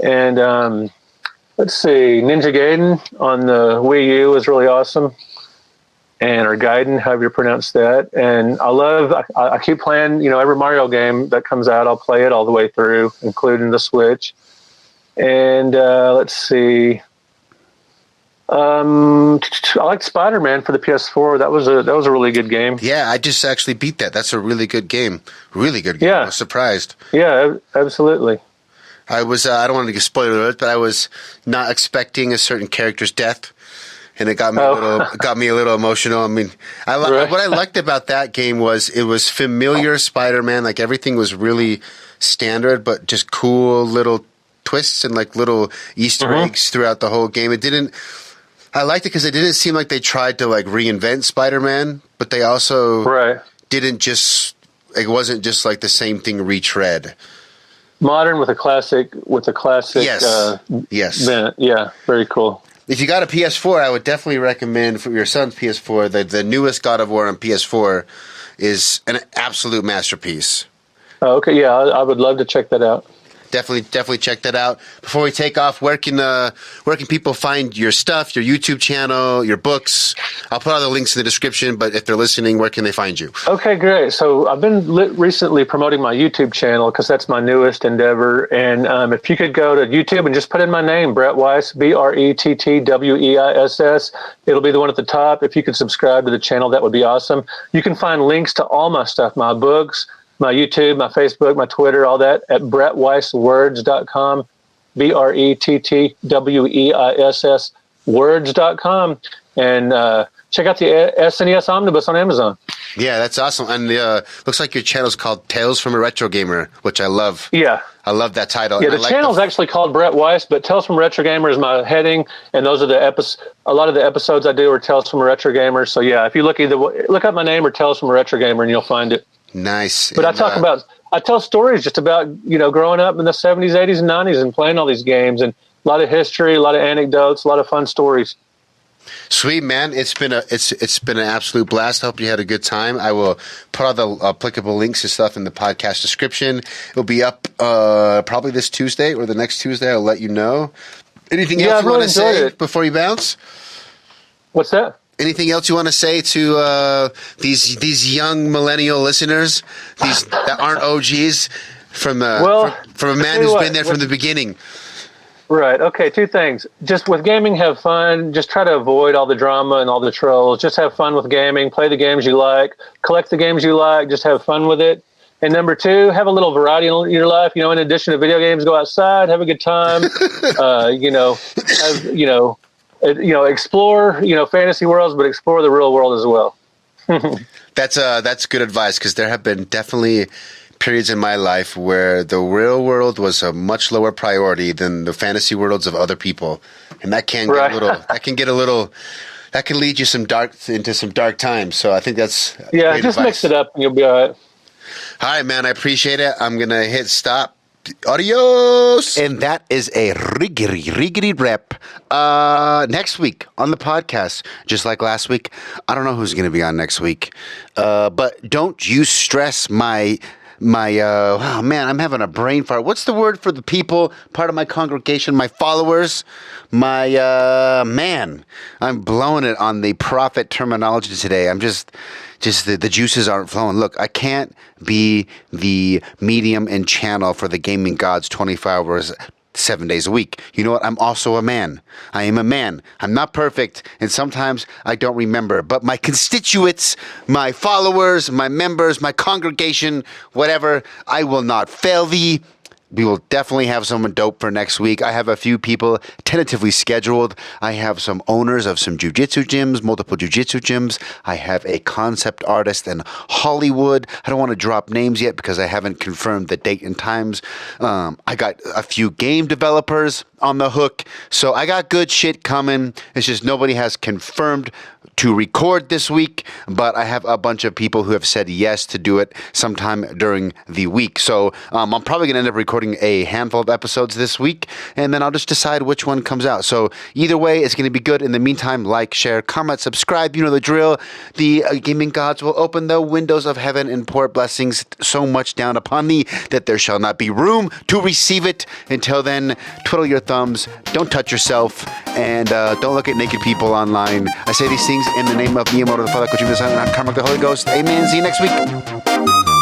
And let's see, Ninja Gaiden on the Wii U is really awesome. Or Gaiden, however you pronounce that. And I keep playing, every Mario game that comes out, I'll play it all the way through, including the Switch. And let's see. I liked Spider-Man for the PS4. That was a really good game. Yeah, I just actually beat that. That's a really good game. Really good game. Yeah. I was surprised. Yeah, absolutely. I was, I don't want to get spoiler alert, but I was not expecting a certain character's death, and it got me a little emotional. I mean, what I liked about that game was it was familiar Spider-Man. Like, everything was really standard, but just cool little twists and like little Easter eggs throughout the whole game. I liked it because it didn't seem like they tried to like reinvent Spider-Man, but they also didn't just, it wasn't just like the same thing retread. Modern with a classic. Yes. Bent. Yeah, very cool. If you got a PS4, I would definitely recommend for your son's PS4. The newest God of War on PS4 is an absolute masterpiece. Oh, okay, yeah, I would love to check that out. Definitely check that out. Before we take off, where can people find your stuff, your YouTube channel, your books? I'll put all the links in the description, but if they're listening, where can they find you? Okay, great. So I've been recently promoting my YouTube channel because that's my newest endeavor. And if you could go to YouTube and just put in my name, Brett Weiss, BRETTWEISS, it'll be the one at the top. If you could subscribe to the channel, that would be awesome. You can find links to all my stuff, my books, my YouTube, my Facebook, my Twitter, all that at BrettWeissWords.com, BRETTWEISS words.com, and check out the SNES Omnibus on Amazon. Yeah, that's awesome. And looks like your channel's called Tales from a Retro Gamer, which I love. Yeah. I love that title. Yeah, the channel's actually called Brett Weiss, but Tales from a Retro Gamer is my heading, and those are a lot of the episodes I do are Tales from a Retro Gamer. So yeah, if you look up my name or Tales from a Retro Gamer and you'll find it. Nice. But I tell stories just about, growing up in the 70s, 80s, and 90s and playing all these games, and a lot of history, a lot of anecdotes, a lot of fun stories. Sweet, man. It's been an absolute blast. I hope you had a good time. I will put all the applicable links and stuff in the podcast description. It'll be up probably this Tuesday or the next Tuesday. I'll let you know. Anything else you want to say before you bounce? What's that? Anything else you want to say to these young millennial listeners, these that aren't OGs, from a man who's been there from the beginning? Right. Okay. Two things. Just with gaming, have fun. Just try to avoid all the drama and all the trolls. Just have fun with gaming. Play the games you like. Collect the games you like. Just have fun with it. And number two, have a little variety in your life. You know, in addition to video games, go outside, have a good time. Explore, fantasy worlds, but explore the real world as well. That's good advice, because there have been definitely periods in my life where the real world was a much lower priority than the fantasy worlds of other people, and that can get a little. That can lead you into some dark times. So I think that's just advice. Mix it up and you'll be all right. All right, man. I appreciate it. I'm gonna hit stop. Adios. And that is a riggedy rep. Next week on the podcast, just like last week, I don't know who's going to be on next week. But don't you stress my oh man, I'm having a brain fart. What's the word for the people, part of my congregation, my followers? Man, I'm blowing it on the prophet terminology today. I'm just the juices aren't flowing. Look, I can't be the medium and channel for the gaming gods 24 hours, 7 days a week. You know what? I'm also a man. I am a man. I'm not perfect, and sometimes I don't remember. But my constituents, my followers, my members, my congregation, whatever, I will not fail thee. We will definitely have someone dope for next week. I have a few people tentatively scheduled. I have some owners of some jiu-jitsu gyms, multiple jiu-jitsu gyms. I have a concept artist in Hollywood. I don't want to drop names yet because I haven't confirmed the date and times. I got a few game developers on the hook. So I got good shit coming. It's just nobody has confirmed to record this week, but I have a bunch of people who have said yes to do it sometime during the week. So I'm probably going to end up recording a handful of episodes this week, and then I'll just decide which one comes out. So either way, it's going to be good. In the meantime, like, share, comment, subscribe. You know the drill. The gaming gods will open the windows of heaven and pour blessings so much down upon thee that there shall not be room to receive it. Until then, twiddle your thumbs, don't touch yourself, and don't look at naked people online. I say these things in the name of the Father, Coach of the Son, and Karma of the Holy Ghost. Amen. See you next week.